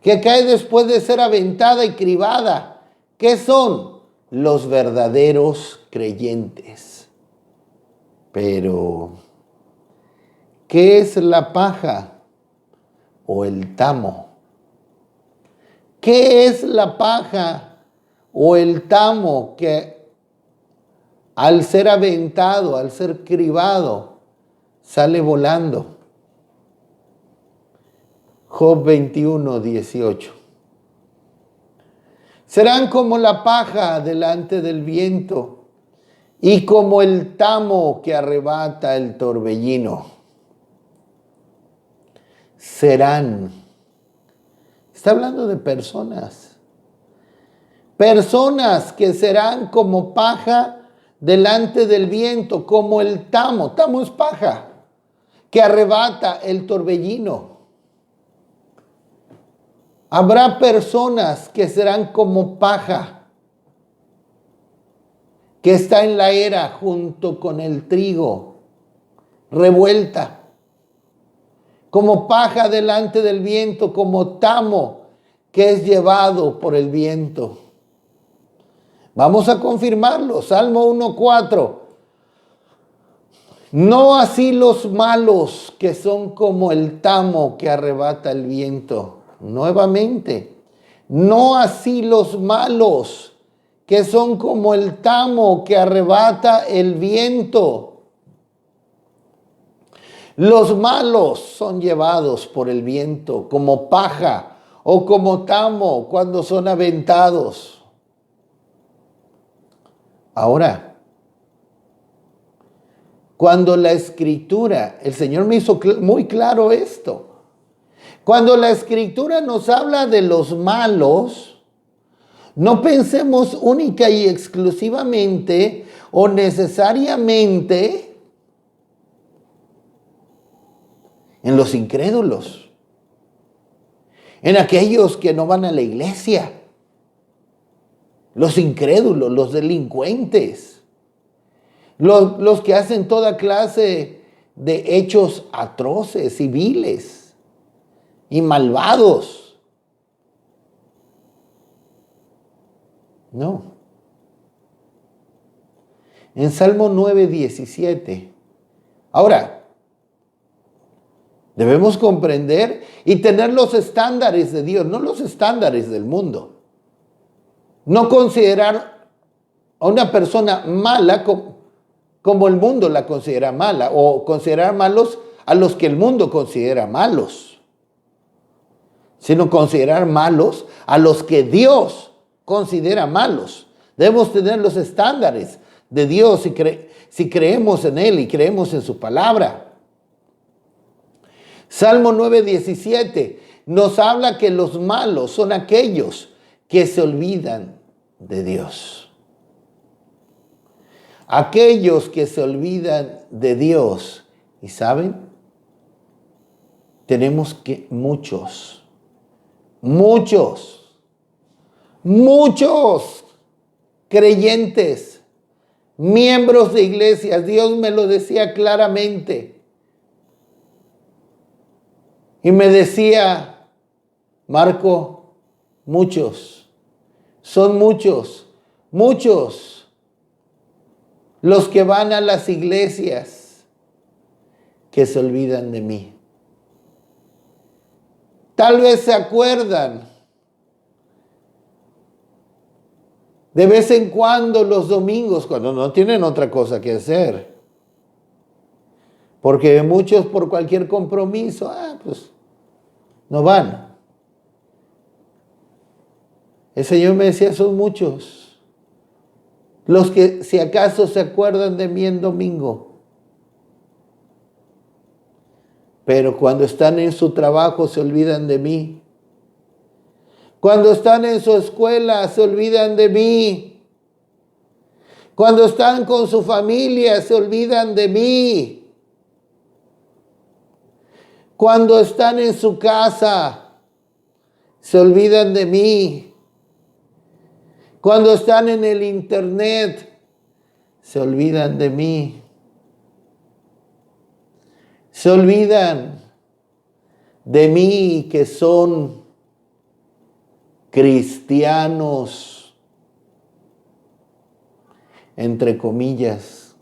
S1: que cae después de ser aventada y cribada, ¿qué son? Los verdaderos creyentes. Pero, ¿qué es la paja o el tamo? ¿Qué es la paja o el tamo que al ser aventado, al ser cribado, sale volando? Job 21:18. Serán como la paja delante del viento y como el tamo que arrebata el torbellino. Serán. Está hablando de personas. Personas que serán como paja delante del viento, como el tamo. Tamo es paja que arrebata el torbellino. Habrá personas que serán como paja que está en la era junto con el trigo, revuelta, como paja delante del viento, como tamo que es llevado por el viento. Vamos a confirmarlo. Salmo 1:4. No así los malos que son como el tamo que arrebata el viento. Nuevamente, no así los malos que son como el tamo que arrebata el viento. Los malos son llevados por el viento como paja o como tamo cuando son aventados. Ahora, cuando la Escritura, el Señor me hizo muy claro esto. Cuando la Escritura nos habla de los malos, no pensemos única y exclusivamente o necesariamente en los incrédulos, en aquellos que no van a la iglesia, los incrédulos, los delincuentes, los que hacen toda clase de hechos atroces, civiles y malvados. No. En Salmo 9:17. Ahora, debemos comprender y tener los estándares de Dios, no los estándares del mundo. No considerar a una persona mala como el mundo la considera mala, o considerar malos a los que el mundo considera malos, sino considerar malos a los que Dios considera malos. Debemos tener los estándares de Dios si creemos en Él y creemos en su palabra. Salmo 9:17 nos habla que los malos son aquellos que se olvidan de Dios. Aquellos que se olvidan de Dios. ¿Y saben? Tenemos que muchos creyentes, miembros de iglesias, Dios me lo decía claramente. Y me decía, Marco, son muchos los que van a las iglesias que se olvidan de mí. Tal vez se acuerdan de vez en cuando los domingos, cuando no tienen otra cosa que hacer. Porque muchos por cualquier compromiso, pues no van. El Señor me decía, son muchos. Los que si acaso se acuerdan de mí en domingo, pero cuando están en su trabajo se olvidan de mí. Cuando están en su escuela se olvidan de mí. Cuando están con su familia se olvidan de mí. Cuando están en su casa se olvidan de mí. Cuando están en el internet se olvidan de mí. Se olvidan de mí que son cristianos, entre comillas.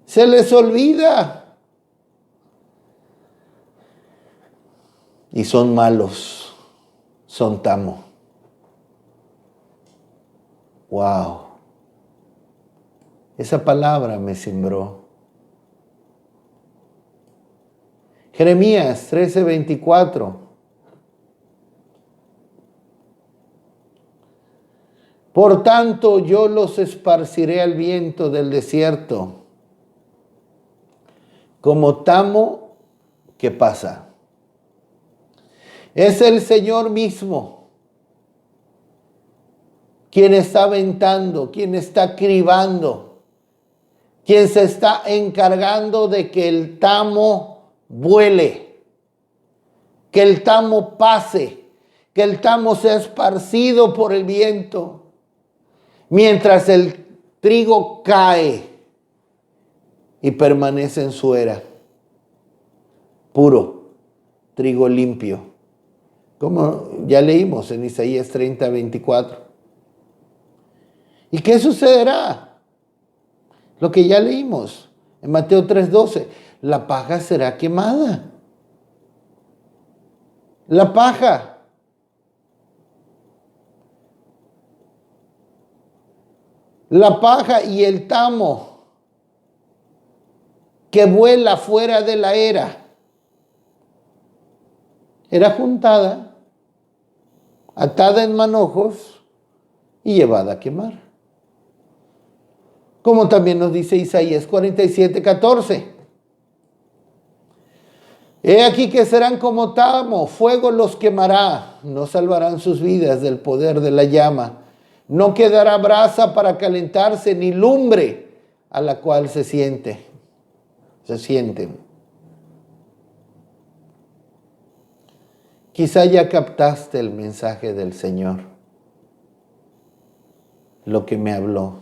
S1: Se les olvida. Y son malos, son tamo. Wow. Esa palabra me cimbró. Jeremías 13:24. Por tanto, yo los esparciré al viento del desierto, como tamo que pasa. Es el Señor mismo quien está aventando, quien está cribando, quien se está encargando de que el tamo vuele, que el tamo pase, que el tamo sea esparcido por el viento, mientras el trigo cae y permanece en su era, puro, trigo limpio, como ya leímos en Isaías 30:24. ¿Y qué sucederá? Lo que ya leímos en Mateo 3:12. La paja será quemada. La paja. La paja y el tamo que vuela fuera de la era era juntada, atada en manojos y llevada a quemar. Como también nos dice Isaías 47:14. He aquí que serán como tamo, fuego los quemará, no salvarán sus vidas del poder de la llama. No quedará brasa para calentarse, ni lumbre a la cual se sienten. Quizá ya captaste el mensaje del Señor, lo que me habló,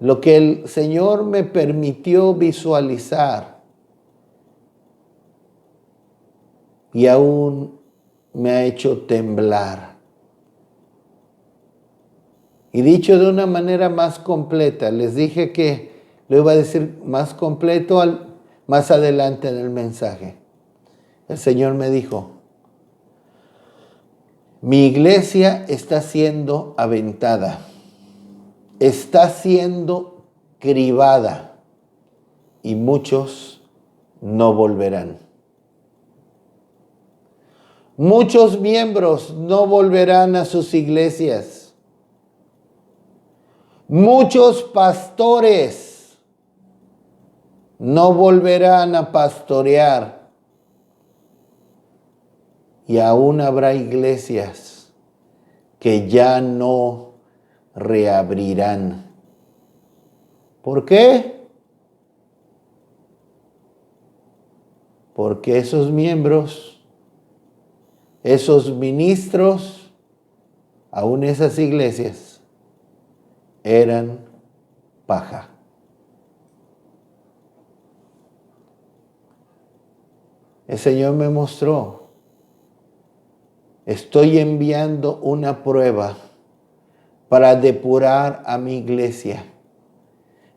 S1: lo que el Señor me permitió visualizar y aún me ha hecho temblar. Y dicho de una manera más completa, les dije que lo iba a decir más completo más adelante en el mensaje. El Señor me dijo, mi iglesia está siendo aventada, está siendo cribada y muchos no volverán. Muchos miembros no volverán a sus iglesias. Muchos pastores no volverán a pastorear. Y aún habrá iglesias que ya no reabrirán. ¿Por qué? Porque esos miembros, esos ministros, aún esas iglesias, eran paja. El Señor me mostró, estoy enviando una prueba para depurar a mi iglesia,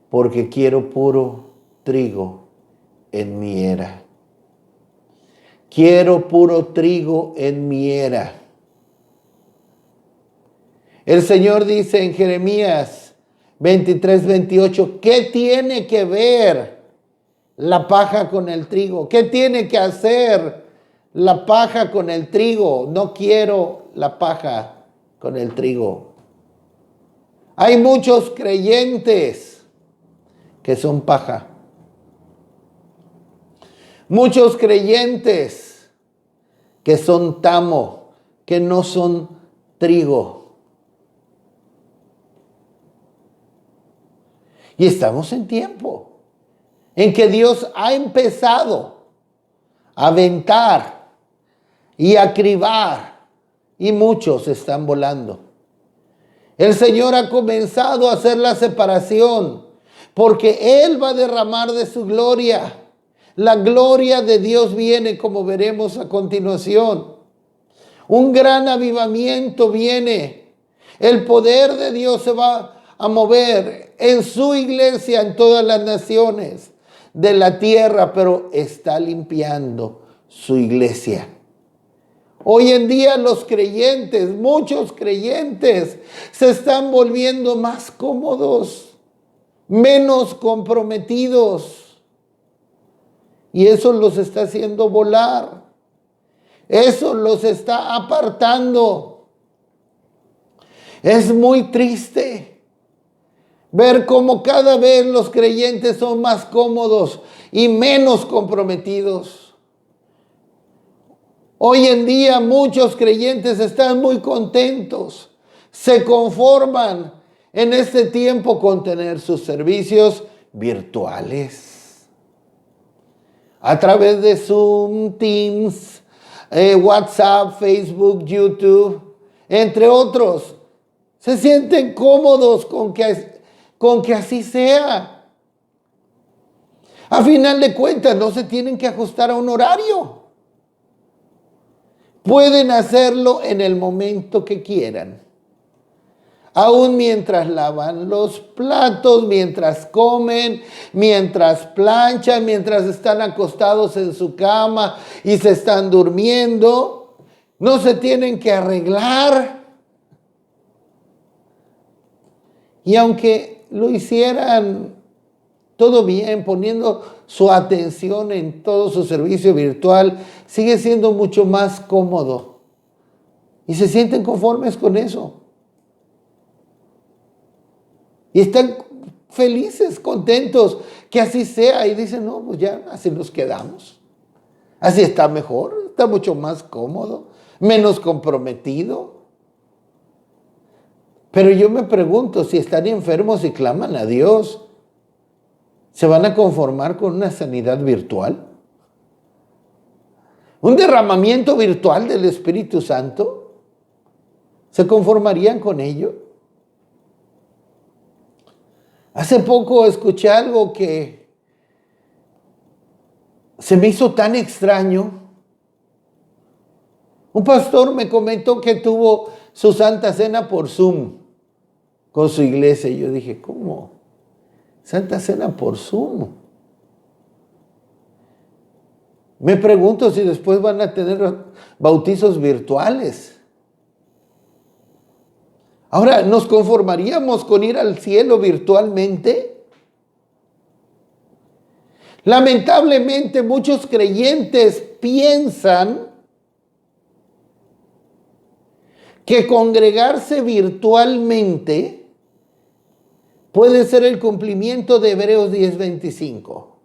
S1: porque quiero puro trigo en mi era. Quiero puro trigo en mi era. El Señor dice en Jeremías 23:28, ¿qué tiene que ver la paja con el trigo? ¿Qué tiene que hacer la paja con el trigo? No quiero la paja con el trigo. Hay muchos creyentes que son paja. Muchos creyentes que son tamo, que no son trigo. Y estamos en tiempo en que Dios ha empezado a aventar y a cribar, y muchos están volando. El Señor ha comenzado a hacer la separación, porque Él va a derramar de su gloria. La gloria de Dios viene, como veremos a continuación. Un gran avivamiento viene. El poder de Dios se va a mover en su iglesia, en todas las naciones de la tierra, pero está limpiando su iglesia. Hoy en día los creyentes, muchos creyentes, se están volviendo más cómodos, menos comprometidos. Y eso los está haciendo volar. Eso los está apartando. Es muy triste ver cómo cada vez los creyentes son más cómodos y menos comprometidos. Hoy en día muchos creyentes están muy contentos, se conforman en este tiempo con tener sus servicios virtuales. A través de Zoom, Teams, WhatsApp, Facebook, YouTube, entre otros. Se sienten cómodos con que así sea. A final de cuentas, no se tienen que ajustar a un horario. Pueden hacerlo en el momento que quieran. Aún mientras lavan los platos, mientras comen, mientras planchan, mientras están acostados en su cama y se están durmiendo. No se tienen que arreglar. Y aunque lo hicieran todo bien, poniendo su atención en todo su servicio virtual, sigue siendo mucho más cómodo. Y se sienten conformes con eso. Y están felices, contentos, que así sea. Y dicen, no, pues ya así nos quedamos. Así está mejor, está mucho más cómodo, menos comprometido. Pero yo me pregunto, si están enfermos y claman a Dios, ¿se van a conformar con una sanidad virtual? ¿Un derramamiento virtual del Espíritu Santo? ¿Se conformarían con ello? Hace poco escuché algo que se me hizo tan extraño. Un pastor me comentó que tuvo su Santa Cena por Zoom con su iglesia. Y yo dije, ¿cómo? Santa Cena por Zoom. Me pregunto si después van a tener bautizos virtuales. Ahora, ¿nos conformaríamos con ir al cielo virtualmente? Lamentablemente, muchos creyentes piensan que congregarse virtualmente puede ser el cumplimiento de Hebreos 10:25.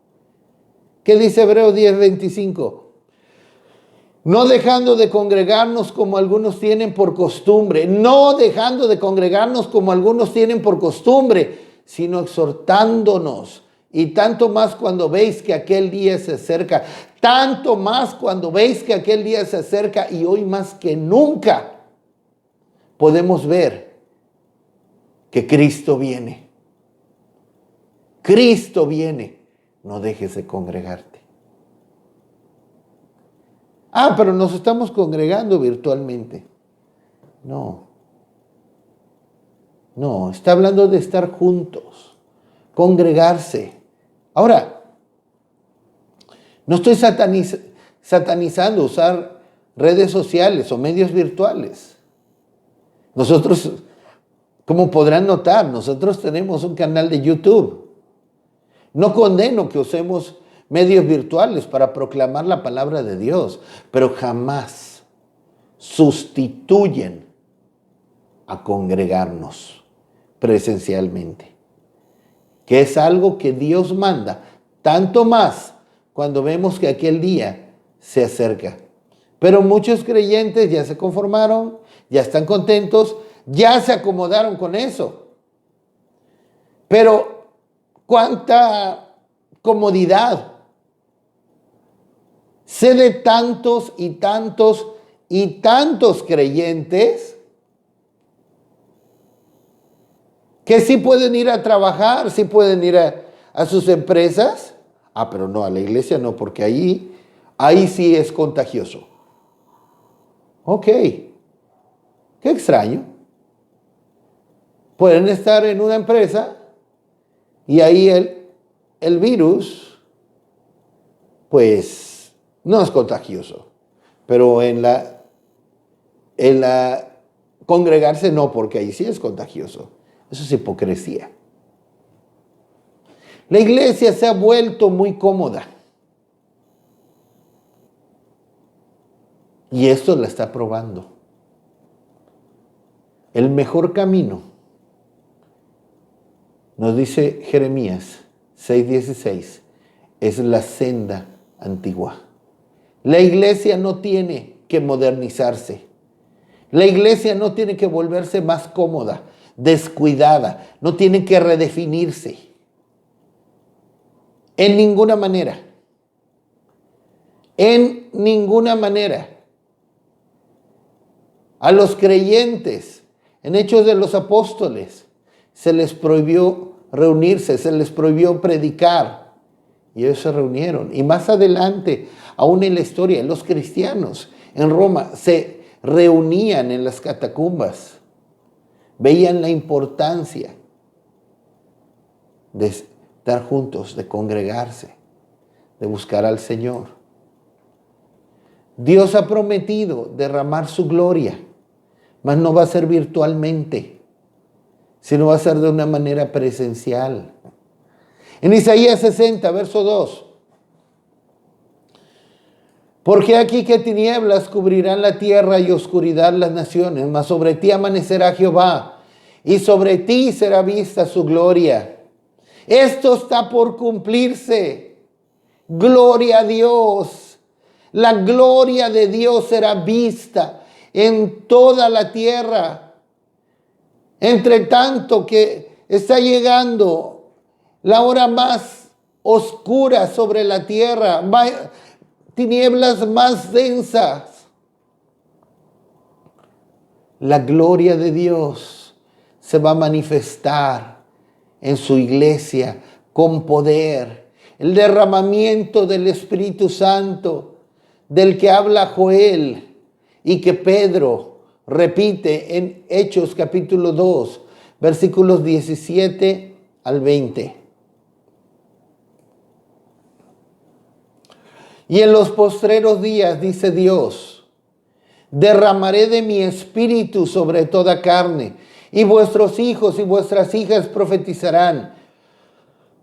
S1: ¿Qué dice Hebreos 10:25? No dejando de congregarnos como algunos tienen por costumbre, no dejando de congregarnos como algunos tienen por costumbre, sino exhortándonos. Y tanto más cuando veis que aquel día se acerca, tanto más cuando veis que aquel día se acerca, y hoy más que nunca podemos ver que Cristo viene. Cristo viene. No dejes de congregarte. Ah, pero nos estamos congregando virtualmente. No, está hablando de estar juntos, congregarse. Ahora, no estoy satanizando usar redes sociales o medios virtuales. Nosotros, como podrán notar, nosotros tenemos un canal de YouTube. No condeno que usemos medios virtuales para proclamar la palabra de Dios, pero jamás sustituyen a congregarnos presencialmente, que es algo que Dios manda, tanto más cuando vemos que aquel día se acerca. Pero muchos creyentes ya se conformaron, ya están contentos, ya se acomodaron con eso. Pero cuánta comodidad. Sé de tantos y tantos y tantos creyentes que sí pueden ir a trabajar, sí pueden ir a sus empresas. Pero no, a la iglesia no, porque ahí sí es contagioso. Ok, qué extraño. Pueden estar en una empresa y ahí el virus, pues, no es contagioso. Pero en la congregarse no, porque ahí sí es contagioso. Eso es hipocresía. La iglesia se ha vuelto muy cómoda. Y esto la está probando. El mejor camino, nos dice Jeremías 6:16, es la senda antigua. La iglesia no tiene que modernizarse. La iglesia no tiene que volverse más cómoda, descuidada, no tiene que redefinirse. En ninguna manera. En ninguna manera. A los creyentes, en Hechos de los Apóstoles, se les prohibió reunirse, se les prohibió predicar. Y ellos se reunieron. Y más adelante, aún en la historia, los cristianos en Roma se reunían en las catacumbas. Veían la importancia de estar juntos, de congregarse, de buscar al Señor. Dios ha prometido derramar su gloria, mas no va a ser virtualmente, sino va a ser de una manera presencial. En Isaías 60, verso 2. Porque aquí que tinieblas cubrirán la tierra y oscuridad las naciones, mas sobre ti amanecerá Jehová, y sobre ti será vista su gloria. Esto está por cumplirse. Gloria a Dios. La gloria de Dios será vista en toda la tierra. Entre tanto que está llegando la hora más oscura sobre la tierra, tinieblas más densas, la gloria de Dios se va a manifestar en su iglesia con poder. El derramamiento del Espíritu Santo del que habla Joel y que Pedro repite en Hechos capítulo 2, versículos 17 al 20. Y en los postreros días, dice Dios, derramaré de mi espíritu sobre toda carne, y vuestros hijos y vuestras hijas profetizarán.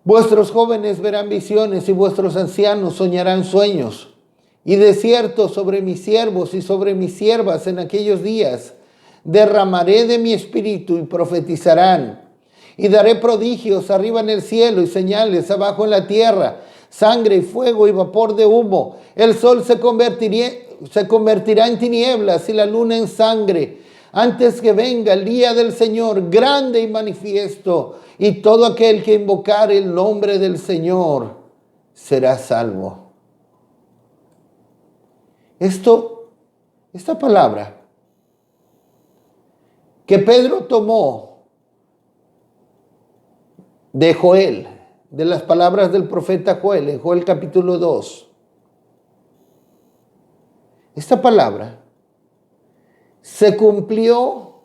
S1: Vuestros jóvenes verán visiones y vuestros ancianos soñarán sueños. Y de cierto sobre mis siervos y sobre mis siervas en aquellos días derramaré de mi espíritu y profetizarán. Y daré prodigios arriba en el cielo y señales abajo en la tierra, sangre y fuego y vapor de humo. El sol se convertirá en tinieblas y la luna en sangre, antes que venga el día del Señor grande y manifiesto, y todo aquel que invocare el nombre del Señor será salvo. Esta palabra que Pedro tomó de Joel, de las palabras del profeta Joel, en Joel capítulo 2, esta palabra se cumplió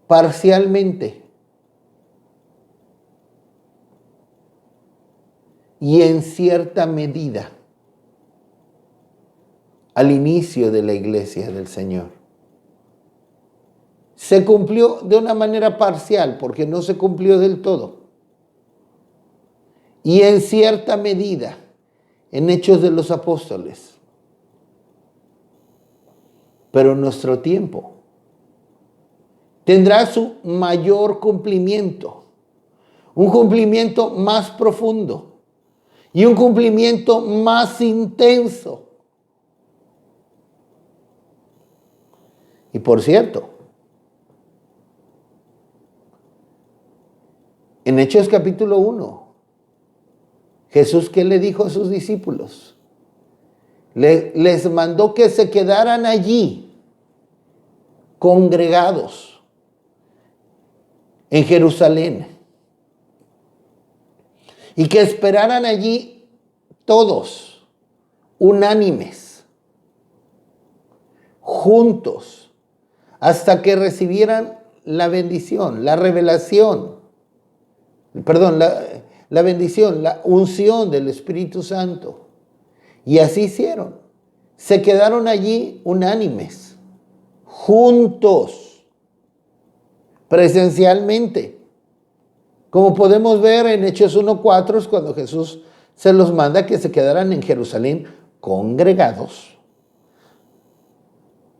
S1: parcialmente y en cierta medida al inicio de la iglesia del Señor. Se cumplió de una manera parcial porque no se cumplió del todo. Y en cierta medida en Hechos de los Apóstoles. Pero nuestro tiempo tendrá su mayor cumplimiento, un cumplimiento más profundo y un cumplimiento más intenso. Y por cierto, en Hechos capítulo 1, Jesús, ¿qué le dijo a sus discípulos? Les mandó que se quedaran allí, congregados, en Jerusalén, y que esperaran allí todos, unánimes, juntos, hasta que recibieran la bendición, la revelación, perdón, la bendición, la unción del Espíritu Santo. Y así hicieron. Se quedaron allí unánimes, juntos, presencialmente. Como podemos ver en Hechos 1:4, es cuando Jesús se los manda que se quedaran en Jerusalén congregados.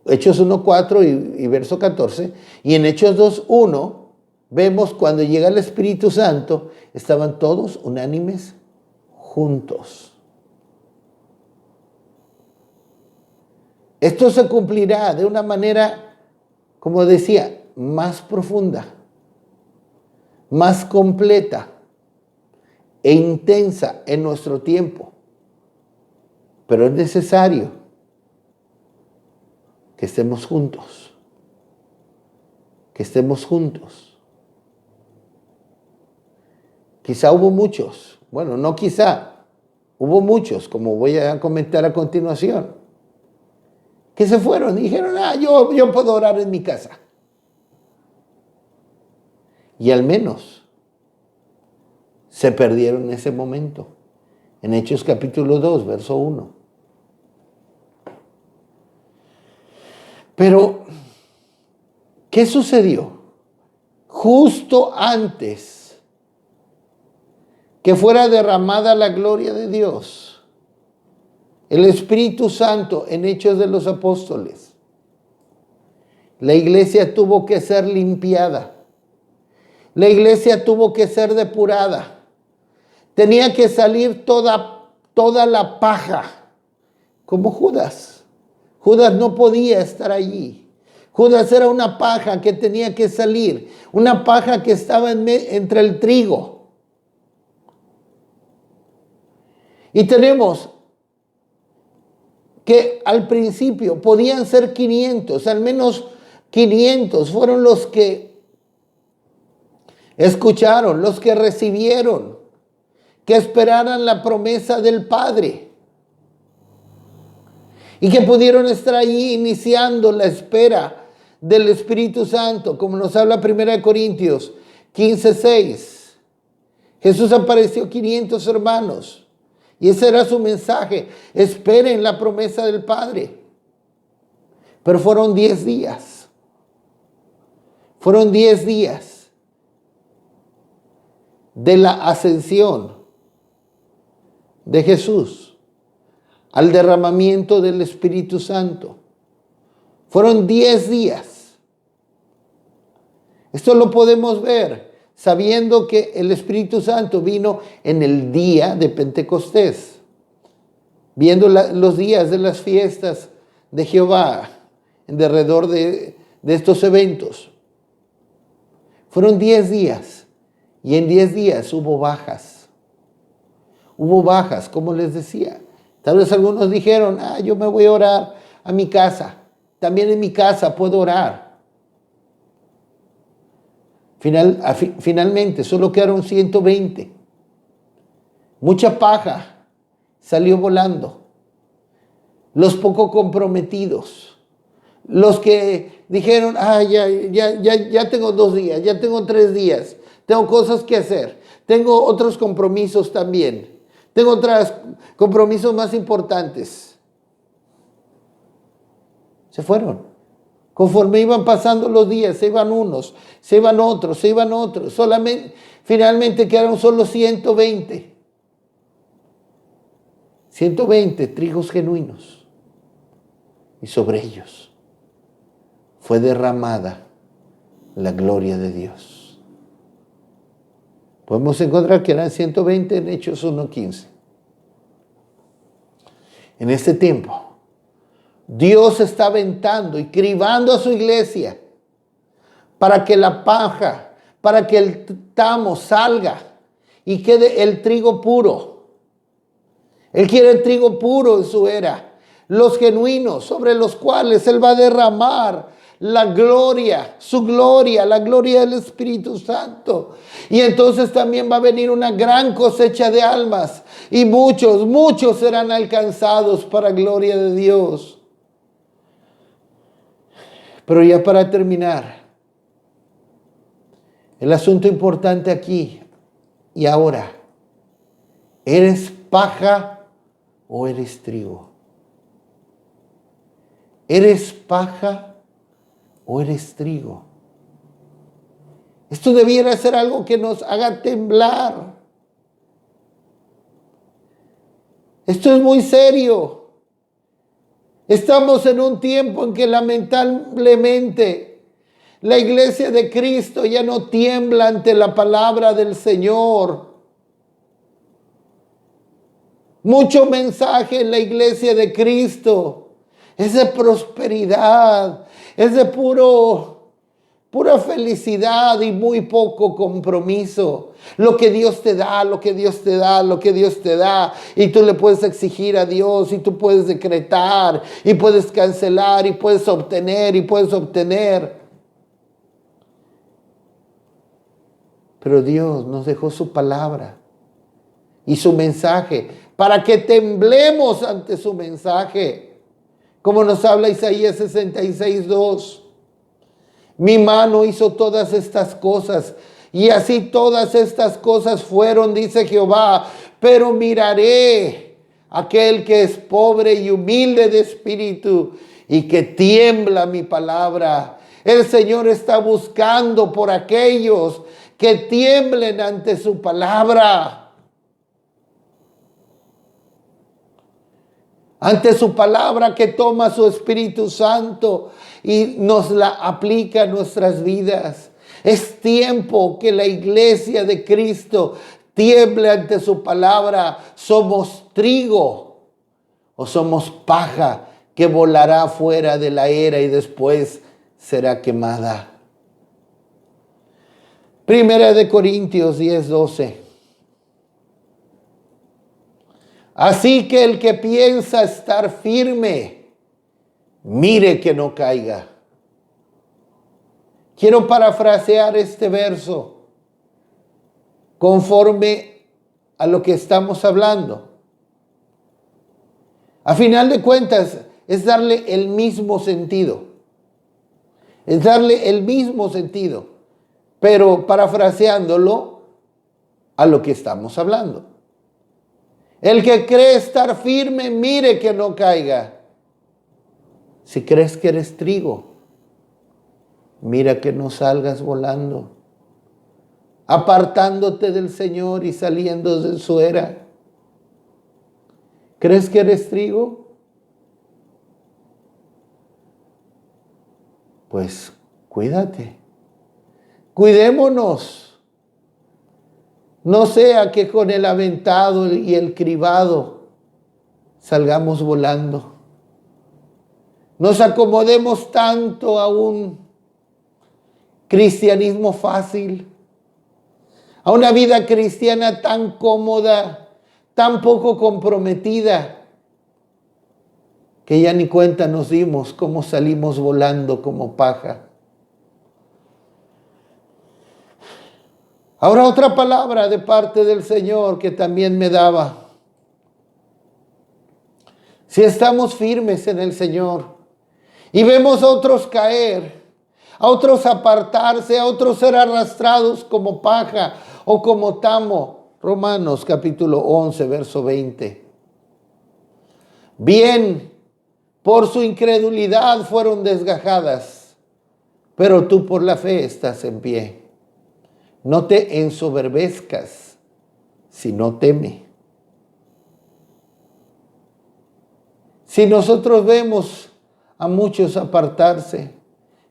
S1: Hechos 1:4 y verso 14. Y en Hechos 2:1 vemos cuando llega el Espíritu Santo, estaban todos unánimes juntos. Esto se cumplirá de una manera, como decía, más profunda, más completa e intensa en nuestro tiempo. Pero es necesario que estemos juntos, que estemos juntos. Quizá hubo muchos, bueno, no quizá, hubo muchos, como voy a comentar a continuación, que se fueron y dijeron, yo puedo orar en mi casa. Y al menos se perdieron en ese momento. En Hechos capítulo 2, verso 1. Pero, ¿qué sucedió? Justo antes que fuera derramada la gloria de Dios, el Espíritu Santo en Hechos de los Apóstoles, la iglesia tuvo que ser limpiada. La iglesia tuvo que ser depurada. Tenía que salir toda la paja, como Judas. Judas no podía estar allí. Judas era una paja que tenía que salir, una paja que estaba entre el trigo. Y tenemos que al principio podían ser 500, al menos 500 fueron los que escucharon, los que recibieron, que esperaran la promesa del Padre y que pudieron estar allí iniciando la espera del Espíritu Santo, como nos habla 1 Corintios 15:6. Jesús apareció 500 hermanos. Y ese era su mensaje. Esperen la promesa del Padre. Pero fueron 10 días. Fueron 10 días de la ascensión de Jesús al derramamiento del Espíritu Santo. Fueron 10 días. Esto lo podemos ver sabiendo que el Espíritu Santo vino en el día de Pentecostés, viendo los días de las fiestas de Jehová en derredor de estos eventos. Fueron 10 días y en 10 días hubo bajas. Hubo bajas, como les decía. Tal vez algunos dijeron, yo me voy a orar a mi casa. También en mi casa puedo orar. Finalmente, solo quedaron 120. Mucha paja salió volando. Los poco comprometidos. Los que dijeron, ya tengo 2 días, ya tengo 3 días. Tengo cosas que hacer. Tengo otros compromisos también. Tengo otros compromisos más importantes. Se fueron. Conforme iban pasando los días, se iban unos, se iban otros, se iban otros. Finalmente quedaron solo 120. 120 trigos genuinos. Y sobre ellos fue derramada la gloria de Dios. Podemos encontrar que eran 120 en Hechos 1:15. En este tiempo, Dios está aventando y cribando a su iglesia para que la paja, para que el tamo salga y quede el trigo puro. Él quiere el trigo puro en su era, los genuinos sobre los cuales Él va a derramar la gloria, su gloria, la gloria del Espíritu Santo. Y entonces también va a venir una gran cosecha de almas y muchos serán alcanzados para gloria de Dios. Pero ya para terminar, el asunto importante aquí y ahora, ¿eres paja o eres trigo? ¿Eres paja o eres trigo? Esto debiera ser algo que nos haga temblar. Esto es muy serio. Estamos en un tiempo en que lamentablemente la iglesia de Cristo ya no tiembla ante la palabra del Señor. Mucho mensaje en la iglesia de Cristo es de prosperidad, es de pura felicidad y muy poco compromiso. Lo que Dios te da, lo que Dios te da, lo que Dios te da. Y tú le puedes exigir a Dios y tú puedes decretar y puedes cancelar y puedes obtener y puedes obtener. Pero Dios nos dejó su palabra y su mensaje para que temblemos ante su mensaje. Como nos habla Isaías 66:2. Mi mano hizo todas estas cosas y así todas estas cosas fueron, dice Jehová. Pero miraré a aquel que es pobre y humilde de espíritu y que tiembla mi palabra. El Señor está buscando por aquellos que tiemblen ante su palabra. Ante su palabra que toma su Espíritu Santo y nos la aplica a nuestras vidas. Es tiempo que la iglesia de Cristo tiemble ante su palabra. ¿Somos trigo o somos paja que volará fuera de la era y después será quemada? Primera de Corintios 10:12. Así que el que piensa estar firme, mire que no caiga. Quiero parafrasear este verso conforme a lo que estamos hablando. A final de cuentas, es darle el mismo sentido. Es darle el mismo sentido, pero parafraseándolo a lo que estamos hablando. El que cree estar firme, mire que no caiga. Si crees que eres trigo, mira que no salgas volando, apartándote del Señor y saliendo de su era. ¿Crees que eres trigo? Pues cuídate. Cuidémonos. No sea que con el aventado y el cribado salgamos volando. Nos acomodemos tanto a un cristianismo fácil, a una vida cristiana tan cómoda, tan poco comprometida, que ya ni cuenta nos dimos cómo salimos volando como paja. Ahora otra palabra de parte del Señor que también me daba. Si estamos firmes en el Señor y vemos a otros caer, a otros apartarse, a otros ser arrastrados como paja o como tamo. Romanos capítulo 11, verso 20. Bien, por su incredulidad fueron desgajadas, pero tú por la fe estás en pie. No te ensoberbezcas, sino teme. Si nosotros vemos a muchos apartarse,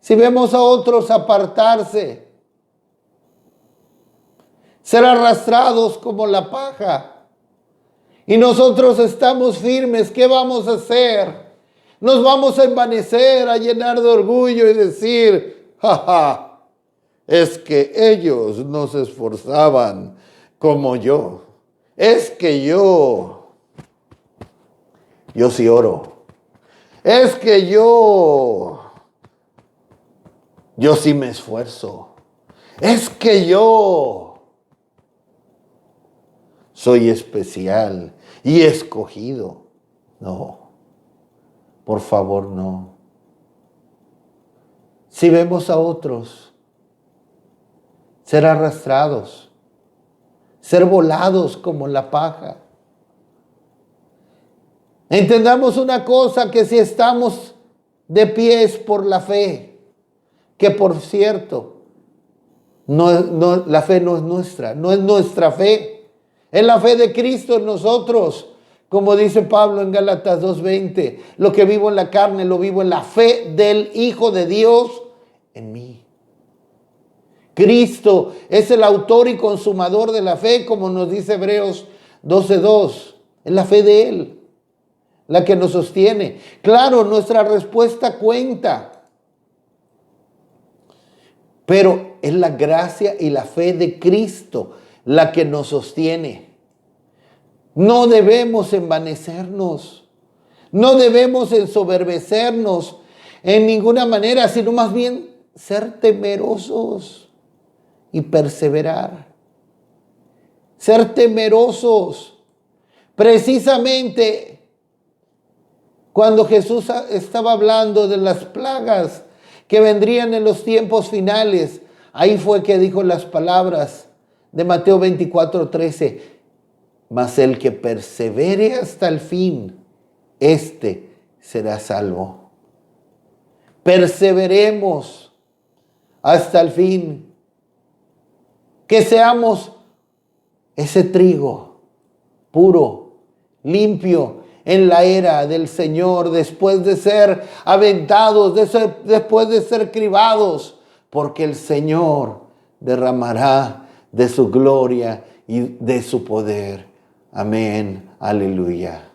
S1: Si vemos a otros apartarse, ser arrastrados como la paja, y nosotros estamos firmes, ¿qué vamos a hacer? Nos vamos a envanecer, a llenar de orgullo y decir, jaja, es que ellos no se esforzaban como yo. Es que yo sí oro. Es que yo sí me esfuerzo. Es que yo soy especial y escogido. No. Por favor, no. Si vemos a otros ser arrastrados, ser volados como la paja, entendamos una cosa, que si estamos de pies por la fe, que por cierto, la fe no es nuestra, no es nuestra fe, es la fe de Cristo en nosotros. Como dice Pablo en Gálatas 2:20, lo que vivo en la carne, lo vivo en la fe del Hijo de Dios en mí. Cristo es el autor y consumador de la fe, como nos dice Hebreos 12:2. Es la fe de Él la que nos sostiene. Claro, nuestra respuesta cuenta, pero es la gracia y la fe de Cristo la que nos sostiene. No debemos envanecernos, no debemos ensoberbecernos en ninguna manera, sino más bien ser temerosos y perseverar. Ser temerosos. Precisamente cuando Jesús estaba hablando de las plagas que vendrían en los tiempos finales, ahí fue que dijo las palabras de Mateo 24:13. Mas el que persevere hasta el fin, éste será salvo. Perseveremos hasta el fin. Que seamos ese trigo puro, limpio, en la era del Señor, después de ser aventados, después de ser cribados, porque el Señor derramará de su gloria y de su poder. Amén. Aleluya.